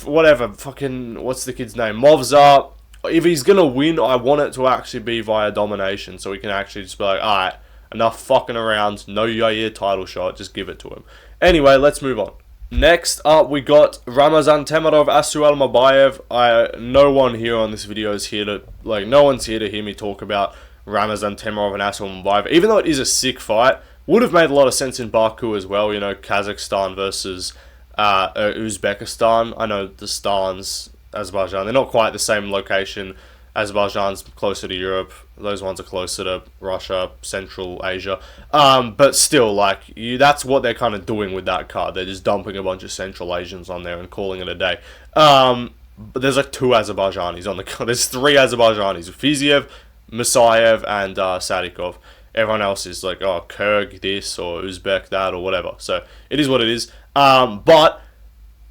whatever, fucking, what's the kid's name? Movza, if he's gonna win, I want it to actually be via domination, so we can actually just be like, alright, enough fucking around, no Yair title shot, just give it to him. Anyway, let's move on. Next up, we got Ramazan Temirov, Asuel Mabayev. No one here on this video is here to, no one's here to hear me talk about Ramazan Temirov and Asuel Mabayev. Even though it is a sick fight, would have made a lot of sense in Baku as well, Kazakhstan versus Uzbekistan. I know the Stans, Azerbaijan, they're not quite the same location. Azerbaijan's closer to Europe. Those ones are closer to Russia, Central Asia. But still, that's what they're kind of doing with that card. They're just dumping a bunch of Central Asians on there and calling it a day. But there's two Azerbaijanis on the card. There's three Azerbaijanis: Fiziev, Musaev, and Sadikov. Everyone else is Kyrgyz this or Uzbek that or whatever. So it is what it is. But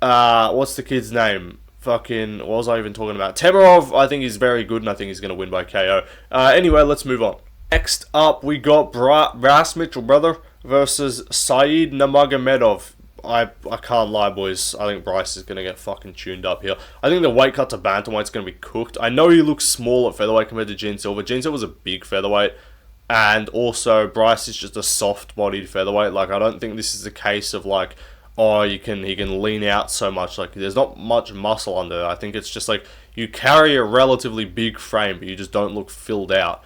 what's the kid's name? What was I even talking about? Temirov, I think he's very good, and I think he's going to win by KO. Anyway, let's move on. Next up, we got Bryce Mitchell, brother, versus Saeed Nurmagomedov. I can't lie, boys. I think Bryce is going to get fucking tuned up here. I think the weight cut to bantamweight's going to be cooked. I know he looks small at featherweight compared to Gene Silva. Gene Silva's a big featherweight, and also Bryce is just a soft-bodied featherweight. I don't think this is a case of he can lean out so much. There's not much muscle under there. I think it's just you carry a relatively big frame, but you just don't look filled out.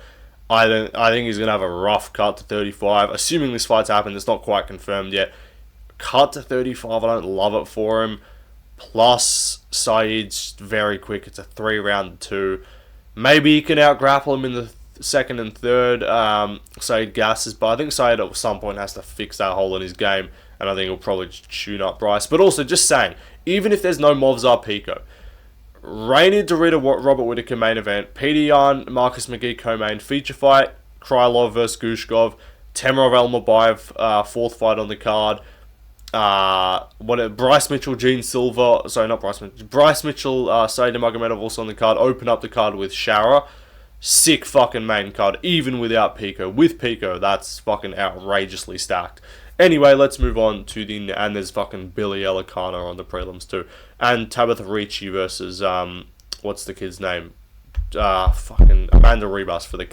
I think he's gonna have a rough cut to 35. Assuming this fight's happened, it's not quite confirmed yet. Cut to 35, I don't love it for him. Plus, Saeed's very quick. It's a 3-round 2. Maybe he can out-grapple him in the second and third. Saeed gasses, but I think Saeed at some point has to fix that hole in his game. And I think he'll probably tune up Bryce. But also, just saying, even if there's no Movzar Pico, Rainier Dorita Robert Whittaker main event, Peter Yan, Marcus McGee co-main, feature fight, Krylov versus Gushkov, Temirov Elmabayev, fourth fight on the card. Bryce Mitchell, Gene Silva, sorry, not Bryce Mitchell, Bryce Mitchell, Saeed Nurmagomedov also on the card. Open up the card with Shara. Sick fucking main card, even without Pico. With Pico, that's fucking outrageously stacked. Anyway, let's move on to and there's fucking Billy Elikana on the prelims too. And Tabitha Ricci versus, what's the kid's name? Fucking Amanda Ribas for the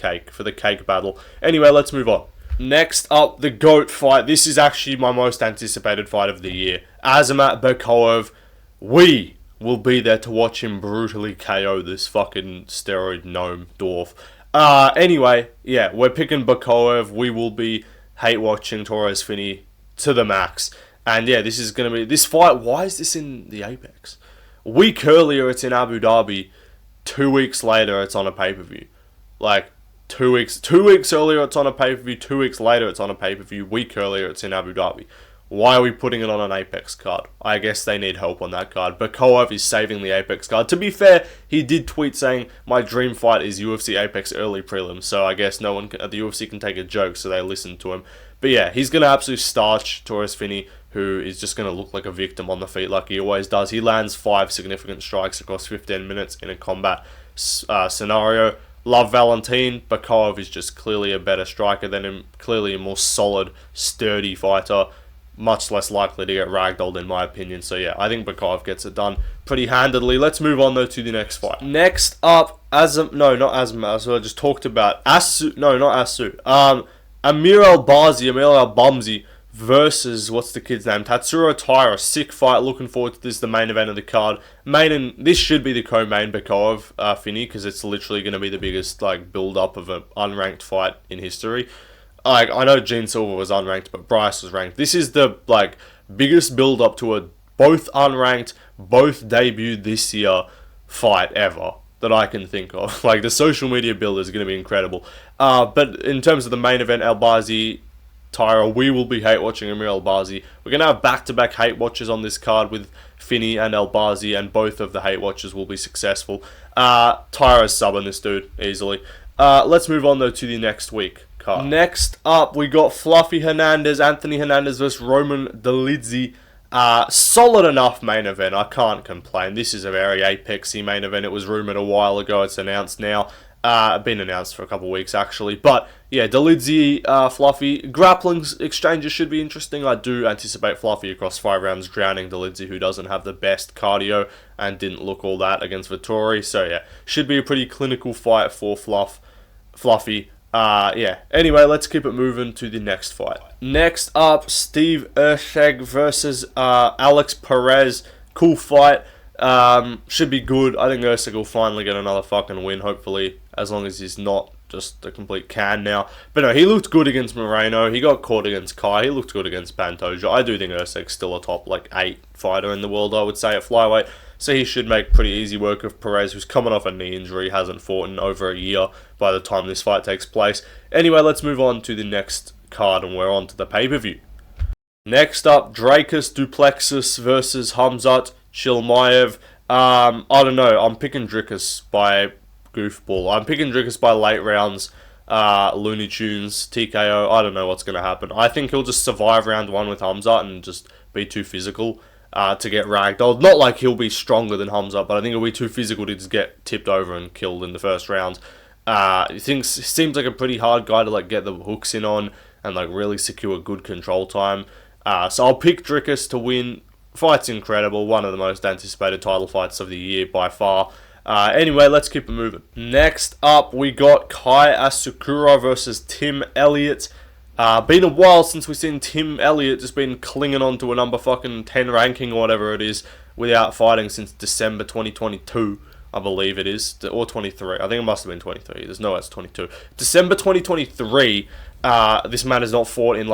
cake battle. Anyway, let's move on. Next up, the GOAT fight. This is actually my most anticipated fight of the year. Azamat Bekaev. We will be there to watch him brutally KO this fucking steroid gnome dwarf. Anyway, yeah, we're picking Bekaev. We will be hate watching Torres Finney to the max. And yeah, this is going to be... This fight, why is this in the Apex? A week earlier, it's in Abu Dhabi. 2 weeks later, it's on a pay-per-view. 2 weeks earlier, it's on a pay-per-view. 2 weeks later, it's on a pay-per-view. Week earlier, it's in Abu Dhabi. Why are we putting it on an Apex card? I guess they need help on that card. Bekaev is saving the Apex card. To be fair, he did tweet saying, my dream fight is UFC Apex early prelims. So I guess no one at the UFC can take a joke, so they listened to him. But yeah, he's going to absolutely starch Torres Finney, who is just going to look like a victim on the feet like he always does. He lands 5 significant strikes across 15 minutes in a combat scenario. Love Valentin. Bekaev is just clearly a better striker than him. Clearly a more solid, sturdy fighter. Much less likely to get ragdolled in my opinion. So yeah, I think Bekaev gets it done pretty handedly. Let's move on though to the next fight. Next up, so I just talked about Amir Al-Bamzi versus, what's the kid's name? Tatsuro Taira. Sick fight. Looking forward to this, the main event of the card. This should be the co-main Bekaev Finney, because it's literally going to be the biggest build-up of an unranked fight in history. I know Gene Silva was unranked, but Bryce was ranked. This is the biggest build up to a both unranked, both debuted this year fight ever that I can think of. The social media build is going to be incredible. But in terms of the main event, Al-Bazi, Tyra, we will be hate watching Amir Al-Bazi. We're going to have back-to-back hate watches on this card with Finney and Al-Bazi, and both of the hate watches will be successful. Tyra's subbing this dude easily. Let's move on though to the next week. Next up, we got Fluffy Hernandez, Anthony Hernandez versus Roman Dolidze. Solid enough main event, I can't complain. This is a very Apexy main event. It was rumoured a while ago, it's announced now. Been announced for a couple of weeks actually. But yeah, Dolidze, Fluffy, grappling exchanges should be interesting. I do anticipate Fluffy across 5 rounds drowning Dolidze, who doesn't have the best cardio and didn't look all that against Vettori. So yeah, should be a pretty clinical fight for Fluffy. Yeah. Anyway, let's keep it moving to the next fight. Next up, Steve Ersheg versus Alex Perez. Cool fight. Should be good. I think Ersheg will finally get another fucking win, hopefully, as long as he's not just a complete can now. But no, he looked good against Moreno. He got caught against Kai. He looked good against Pantoja. I do think Ersheg's still a top, 8 fighter in the world, I would say, at flyweight. So he should make pretty easy work of Perez, who's coming off a knee injury, hasn't fought in over a year by the time this fight takes place. Anyway, let's move on to the next card, and we're on to the pay-per-view. Next up, Dracus Duplexis versus Hamzat Chimaev. I don't know. I'm picking Dracus by goofball. I'm picking Dracus by late rounds, Looney Tunes, TKO. I don't know what's going to happen. I think he'll just survive round 1 with Hamzat and just be too physical to get ragdolled. Not like he'll be stronger than Hamzat, but I think he'll be too physical to just get tipped over and killed in the first round. He seems like a pretty hard guy to get the hooks in on and really secure good control time. So I'll pick Dracus to win. Fight's incredible. One of the most anticipated title fights of the year by far. Anyway, let's keep it moving. Next up, we got Kai Asakura versus Tim Elliott. Been a while since we've seen Tim Elliott just been clinging on to a number fucking 10 ranking or whatever it is without fighting since December 2022, I believe it is, or 23. I think it must have been 23. There's no way it's 22. December 2023. This man has not fought in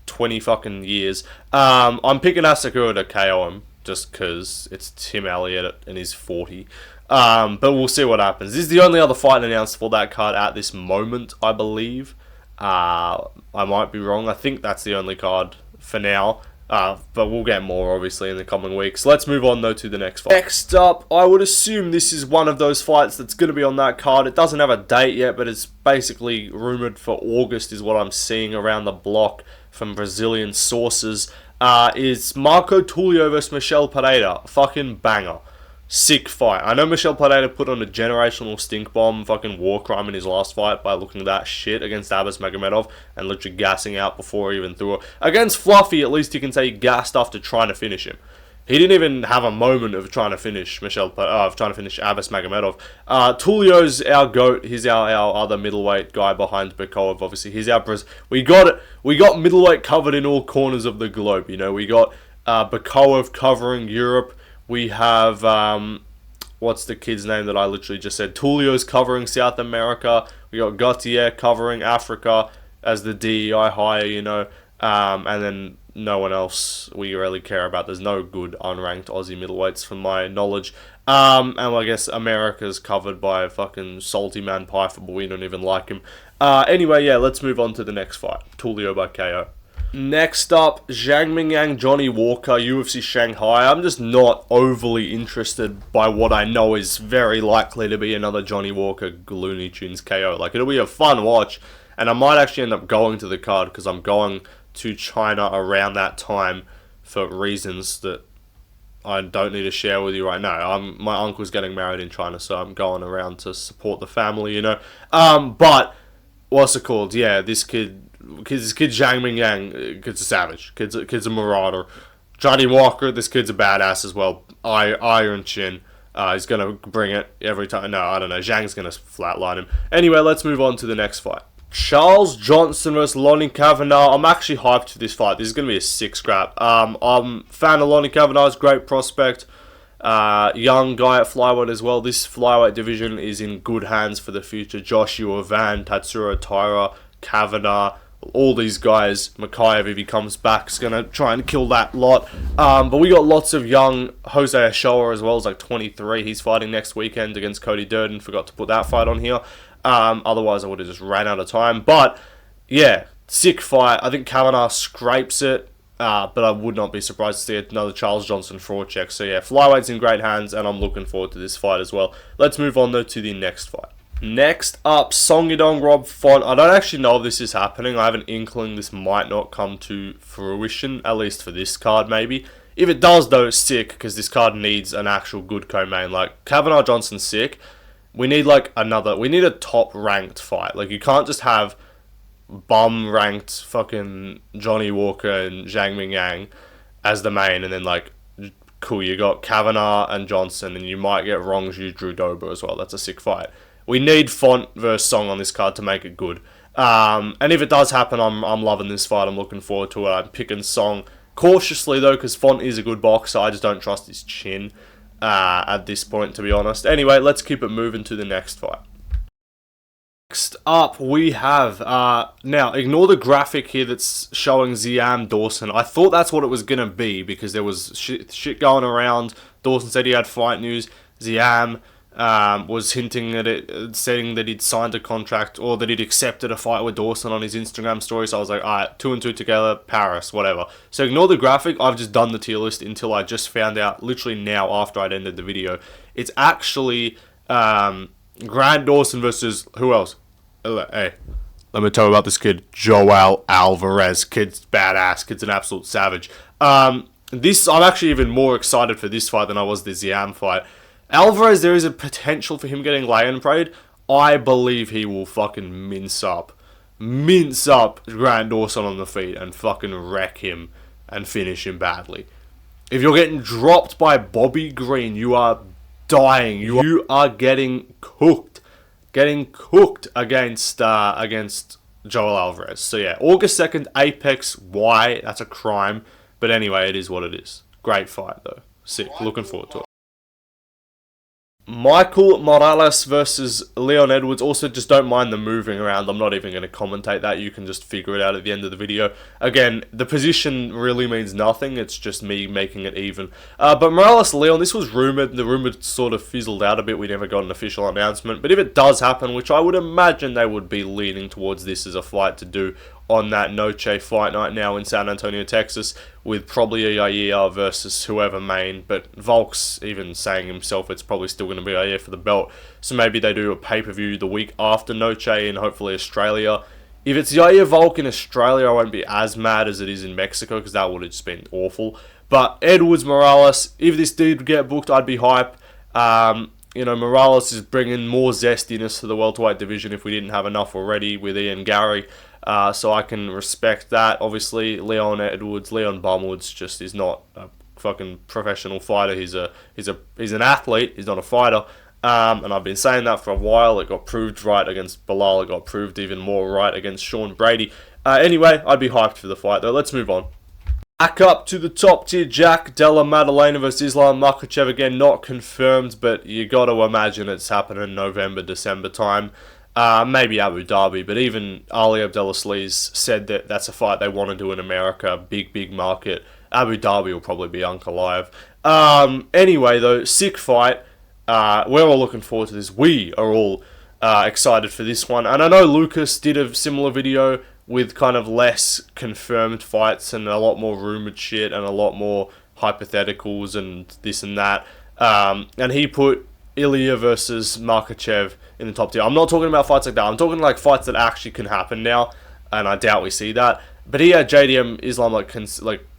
20 fucking years. I'm picking Asakura to KO him just because it's Tim Elliott and he's 40. But we'll see what happens. This is the only other fight announced for that card at this moment, I believe. I might be wrong. I think that's the only card for now. But we'll get more, obviously, in the coming weeks. Let's move on, though, to the next fight. Next up, I would assume this is one of those fights that's going to be on that card. It doesn't have a date yet, but it's basically rumoured for August is what I'm seeing around the block from Brazilian sources. Is Marco Tulio versus Michel Pereira. Fucking banger. Sick fight. I know Michel Pereira put on a generational stink bomb, fucking war crime in his last fight by looking at that shit against Abbas Magomedov and literally gassing out before he even threw it. Against Fluffy, at least you can say he gassed after trying to finish him. He didn't even have a moment of trying to finish Abbas Magomedov. Tulio's our GOAT. He's our other middleweight guy behind Bekov. Obviously, he's our we got middleweight covered in all corners of the globe. You know, we got Bekov covering Europe. We have, what's the kid's name that I literally just said? Tulio's covering South America. We got Gautier covering Africa as the DEI hire, you know. And then no one else we really care about. There's no good unranked Aussie middleweights from my knowledge. And I guess America's covered by fucking salty man Pyfer, but we don't even like him. Anyway, yeah, let's move on to the next fight. Tulio by KO. Next up, Zhang Mingyang, Johnny Walker, UFC Shanghai. I'm just not overly interested by what I know is very likely to be another Johnny Walker Looney Tunes KO. It'll be a fun watch, and I might actually end up going to the card because I'm going to China around that time for reasons that I don't need to share with you right now. My uncle's getting married in China, so I'm going around to support the family, you know. But, what's it called? Yeah, this kid Zhang Mingyang, kid's a savage. Kid's a marauder. Johnny Walker, this kid's a badass as well. Iron chin. He's gonna bring it every time. No, I don't know. Zhang's gonna flatline him. Anyway, let's move on to the next fight. Charles Johnson versus Lonnie Kavanagh. I'm actually hyped for this fight. This is gonna be a sick scrap. I'm a fan of Lonnie Kavanagh's great prospect. Young guy at flyweight as well. This flyweight division is in good hands for the future. Joshua Van, Tatsuro Taira, Kavanagh. All these guys, Musaev, if he comes back, is going to try and kill that lot. But we got lots of young Jose Ochoa as well, as 23. He's fighting next weekend against Cody Durden. Forgot to put that fight on here. Otherwise, I would have just ran out of time. But, yeah, sick fight. I think Kavanagh scrapes it. But I would not be surprised to see another Charles Johnson fraud check. So, yeah, flyweight's in great hands, and I'm looking forward to this fight as well. Let's move on, though, to the next fight. Next up, Song Yadong Rob Font. I don't actually know if this is happening. I have an inkling this might not come to fruition, at least for this card maybe. If it does though, it's sick, because this card needs an actual good co-main. Kavanagh Johnson's sick. We need we need a top ranked fight. You can't just have bum ranked fucking Johnny Walker and Zhang Mingyang as the main, and then cool, you got Kavanagh and Johnson, and you might get Rongju Drew Dober as well. That's a sick fight. We need Font versus Song on this card to make it good. And if it does happen, I'm loving this fight. I'm looking forward to it. I'm picking Song cautiously, though, because Font is a good boxer. I just don't trust his chin at this point, to be honest. Anyway, let's keep it moving to the next fight. Next up, we have, now, ignore the graphic here that's showing Ziam Dawson. I thought that's what it was going to be, because there was shit going around. Dawson said he had fight news. Ziam was hinting at it, saying that he'd signed a contract, or that he'd accepted a fight with Dawson on his Instagram story. So I was like, alright, 2 and 2 together, Paris, whatever. So ignore the graphic. I've just done the tier list until I just found out, literally now after I'd ended the video. It's actually Grant Dawson versus, who else? Hey, let me tell you about this kid, Joel Alvarez. Kid's badass. Kid's an absolute savage. I'm actually even more excited for this fight than I was the Ziam fight. Alvarez, there is a potential for him getting lion prayed. I believe he will fucking mince up Grant Dawson on the feet and fucking wreck him and finish him badly. If you're getting dropped by Bobby Green, you are dying. You are getting cooked. Against Joel Alvarez. So yeah, August 2nd, Apex. Why? That's a crime. But anyway, it is what it is. Great fight though. Sick. Looking forward to it. Michael Morales versus Leon Edwards. Also, just don't mind the moving around. I'm not even going to commentate that. You can just figure it out at the end of the video. Again, the position really means nothing. It's just me making it even. But Morales Leon, this was rumoured. The rumour sort of fizzled out a bit. We never got an official announcement. But if it does happen, which I would imagine they would be leaning towards this as a fight to do on that Noche fight night now in San Antonio, Texas, with probably a Yair versus whoever main, but Volk's even saying himself it's probably still going to be Yair for the belt, so maybe they do a pay-per-view the week after Noche in hopefully Australia. If it's Yair Volk in Australia, I won't be as mad as it is in Mexico, because that would have just been awful. But Edwards Morales, if this did get booked, I'd be hype. You know, Morales is bringing more zestiness to the welterweight division if we didn't have enough already with Ian Gary. So I can respect that. Obviously, Leon Bumwoods just is not a fucking professional fighter. He's an athlete. He's not a fighter. And I've been saying that for a while. It got proved right against Bilal. It got proved even more right against Sean Brady. Anyway, I'd be hyped for the fight though. Let's move on. Back up to the top tier, Jack Della Maddalena versus Islam Makhachev. Again, not confirmed, but you got to imagine it's happening November, December time. Maybe Abu Dhabi, but even Ali Abdelaziz said that that's a fight they want to do in America, big market. Abu Dhabi will probably be unalive. Anyway, though, sick fight. We're all looking forward to this. We are all excited for this one. And I know Lucas did a similar video with kind of less confirmed fights and a lot more rumoured shit and a lot more hypotheticals and this and that. And he put Ilia versus Makhachev in the top tier. I'm not talking about fights like that. I'm talking like fights that actually can happen now, and I doubt we see that. But he had JDM Islam like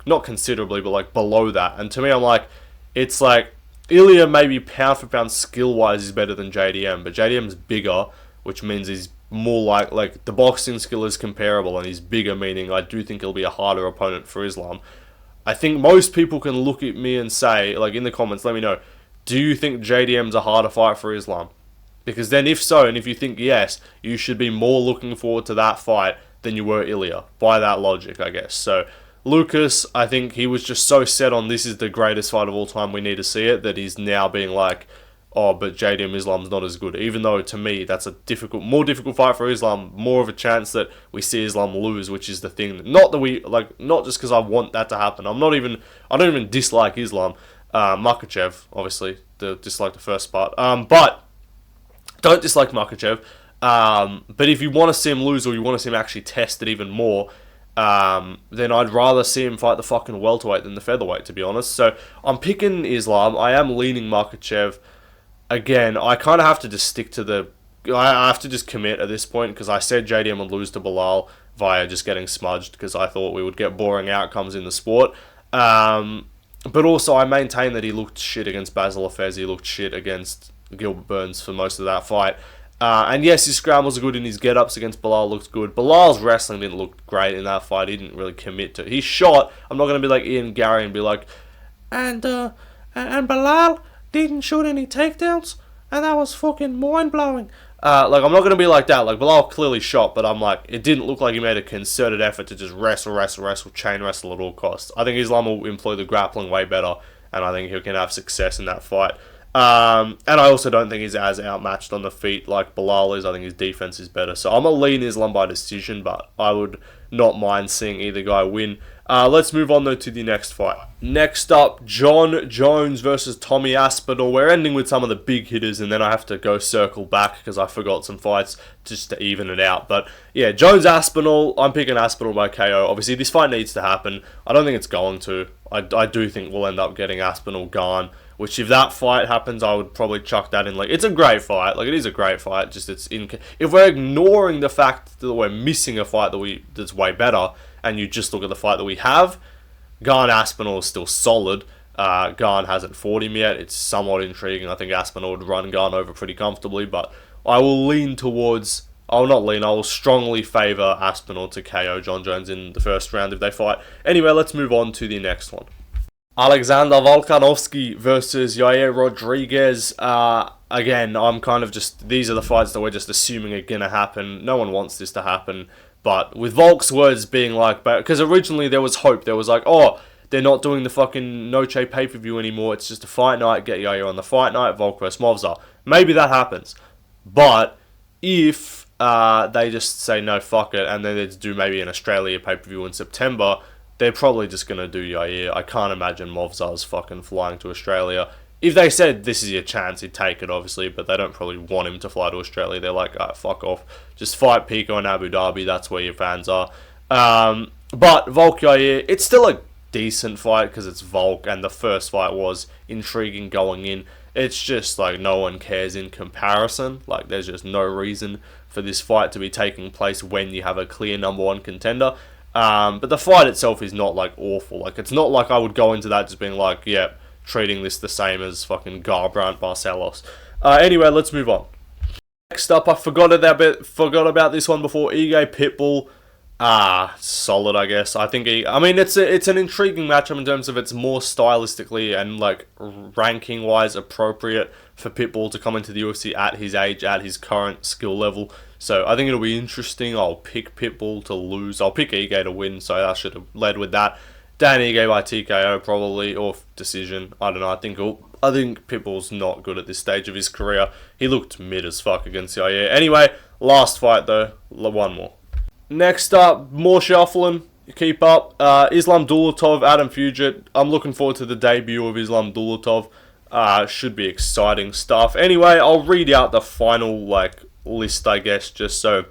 not considerably, but like below that. And to me, I'm like, it's like Ilia maybe pound for pound skill wise is better than JDM, but JDM's bigger, which means he's more like the boxing skill is comparable, and he's bigger, meaning I do think he'll be a harder opponent for Islam. I think most people can look at me and say, like in the comments, let me know, do you think JDM's a harder fight for Islam? Because then if so, and if you think yes, you should be more looking forward to that fight than you were Ilia, by that logic, I guess. So Lucas, I think he was just so set on this is the greatest fight of all time, we need to see it, that he's now being like, oh, but JDM Islam's not as good. Even though, to me, that's a more difficult fight for Islam, more of a chance that we see Islam lose, which is the thing. Not just because I want that to happen. I don't even dislike Islam. Makhachev, obviously, dislike the first part. But don't dislike Makhachev. But if you want to see him lose, or you want to see him actually test it even more, then I'd rather see him fight the fucking welterweight than the featherweight, to be honest. So I'm picking Islam. I am leaning Makhachev. Again, I kind of have to just stick to I have to just commit at this point, because I said JDM would lose to Bilal via just getting smudged, because I thought we would get boring outcomes in the sport. But also, I maintain that he looked shit against Basil Afez. He looked shit against Gilbert Burns for most of that fight. And yes, his scrambles are good, and his get-ups against Bilal looked good. Bilal's wrestling didn't look great in that fight. He didn't really commit to it. He shot. I'm not going to be like Ian Gary and be like, and Bilal didn't shoot any takedowns, and that was fucking mind-blowing. Like, I'm not going to be like that. Like, Beneil clearly shot, but I'm like, it didn't look like he made a concerted effort to just wrestle, chain wrestle at all costs. I think Islam will employ the grappling way better, and I think he can have success in that fight. And I also don't think he's as outmatched on the feet like Beneil is. I think his defense is better. So I'm going to lean Islam by decision, but I would not mind seeing either guy win. Let's move on, though, to the next fight. Next up, Jon Jones versus Tommy Aspinall. We're ending with some of the big hitters, and then I have to go circle back because I forgot some fights just to even it out. But, yeah, Jones-Aspinall, I'm picking Aspinall by KO. Obviously, this fight needs to happen. I don't think it's going to. I do think we'll end up getting Aspinall gone, which if that fight happens, I would probably chuck that in. Like, it's a great fight. Like, it is a great fight. Just if we're ignoring the fact that we're missing a fight that's way better, and you just look at the fight that we have, Garn Aspinall is still solid. Garn hasn't fought him yet. It's somewhat intriguing. I think Aspinall would run Garn over pretty comfortably, but I will lean towards... I will strongly favour Aspinall to KO Jon Jones in the first round if they fight. Anyway, let's move on to the next one. Alexander Volkanovski versus Yair Rodriguez. Again, I'm kind of just... These are the fights that we're just assuming are going to happen. No one wants this to happen. But with Volk's words being like... Because originally there was hope. There was like, oh, they're not doing the fucking Noche pay-per-view anymore. It's just a fight night. Get Yair on the fight night. Volk versus Movsar. Maybe that happens. But if they just say, no, fuck it, and then they do maybe an Australia pay-per-view in September, they're probably just going to do Yair. I can't imagine Movsar's fucking flying to Australia. If they said this is your chance, he'd take it, obviously, but they don't probably want him to fly to Australia. They're like, fuck off. Just fight Pico in Abu Dhabi. That's where your fans are. But Volk Yair, it's still a decent fight because it's Volk, and the first fight was intriguing going in. It's just like no one cares in comparison. Like, there's just no reason for this fight to be taking place when you have a clear number one contender. But the fight itself is not like awful. Like, it's not like I would go into that just being like, yeah, treating this the same as fucking Garbrandt, Barcelos. Anyway, let's move on. Next up, I forgot about this one before. Ige Pitbull. Solid, I guess. I think it's an intriguing matchup in terms of it's more stylistically and like ranking wise appropriate for Pitbull to come into the UFC at his age, at his current skill level. So I think it'll be interesting. I'll pick Pitbull to lose. I'll pick Ige to win, so I should have led with that. Dan Ige by TKO probably, or decision. I don't know. I think Pitbull's not good at this stage of his career. He looked mid as fuck against Yair. Anyway, last fight though. One more. Next up, more shuffling. Keep up. Islam Dulatov, Adam Fugit. I'm looking forward to the debut of Islam Dulatov. Should be exciting stuff. Anyway, I'll read out the final list, I guess, just so.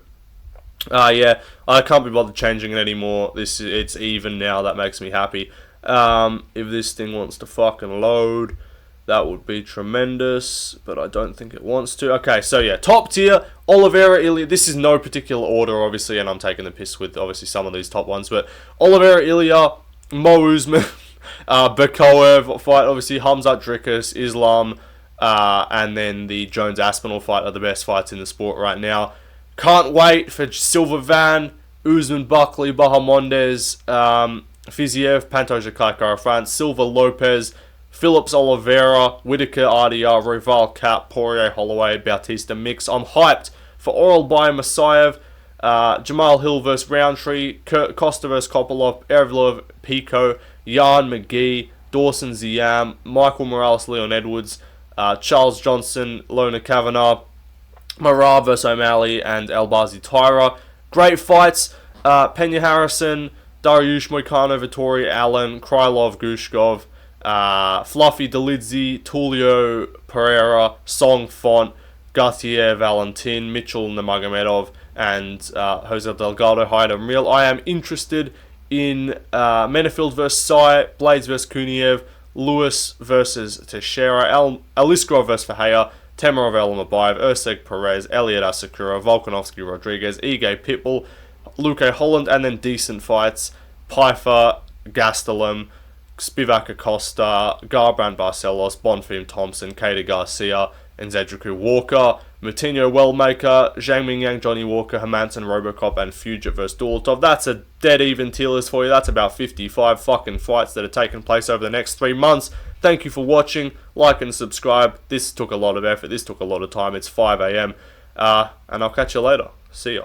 Yeah, I can't be bothered changing it anymore. It's even now. That makes me happy. If this thing wants to fucking load, that would be tremendous, but I don't think it wants to. Okay, so yeah, top tier, Oliveira, Ilia. This is no particular order, obviously, and I'm taking the piss with, obviously, some of these top ones, but Oliveira, Ilia, Mo Usman, Bakoev fight, obviously, Hamzat Drikas, Islam, and then the Jones-Aspinall fight are the best fights in the sport right now. Can't wait for Silva Van, Usman Buckley, Bahahmondes, Fiziev, Pantoja, Garbrandt, Silva Lopez, Phillips Oliveira, Whitaker RDR, Royval Kape, Poirier Holloway, Bautista mix. I'm hyped for Orolbai Musaev, Jamal Hill vs Rountree, Costa vs Kopylov, Erevlov Pico, Jan McGee, Dawson Ziam, Michael Morales, Leon Edwards, Charles Johnson, Lona Kavanagh, merab vs O'Malley, and Albazi Tyra. Great fights. Pena Harrison, Dariush Moicano, Vittori Allen, Krylov Gushkov, Fluffy Delidzi, Tulio Pereira, Song Font, Gauthier Valentin, Mitchell Nurmagomedov, and Jose Delgado Hyde Real. I am interested in menifeild vs Sai, Blaydes vs Kuniev, Lewis vs Teixeira, Aliskrov vs Fahea, Temerov Elmabayev, Urseg Perez, Elliot Asakura, Volkanovski Rodriguez, Ige Pitbull, Luque Holland, and then decent fights. Pyfer, Gastelum, Spivac Costa, Garbrandt Barcelos, Bonfim Thompson, Kader Garcia, and Zedriku Walker, Moutinho Wellmaker, Zhang Mingyang, Johnny Walker, Hermanson, Robocop, and Fugit vs Dulatov. That's a dead even tier list for you. That's about 55 fucking fights that are taking place over the next 3 months. Thank you for watching. Like and subscribe. This took a lot of effort. This took a lot of time. It's 5 a.m. And I'll catch you later. See ya.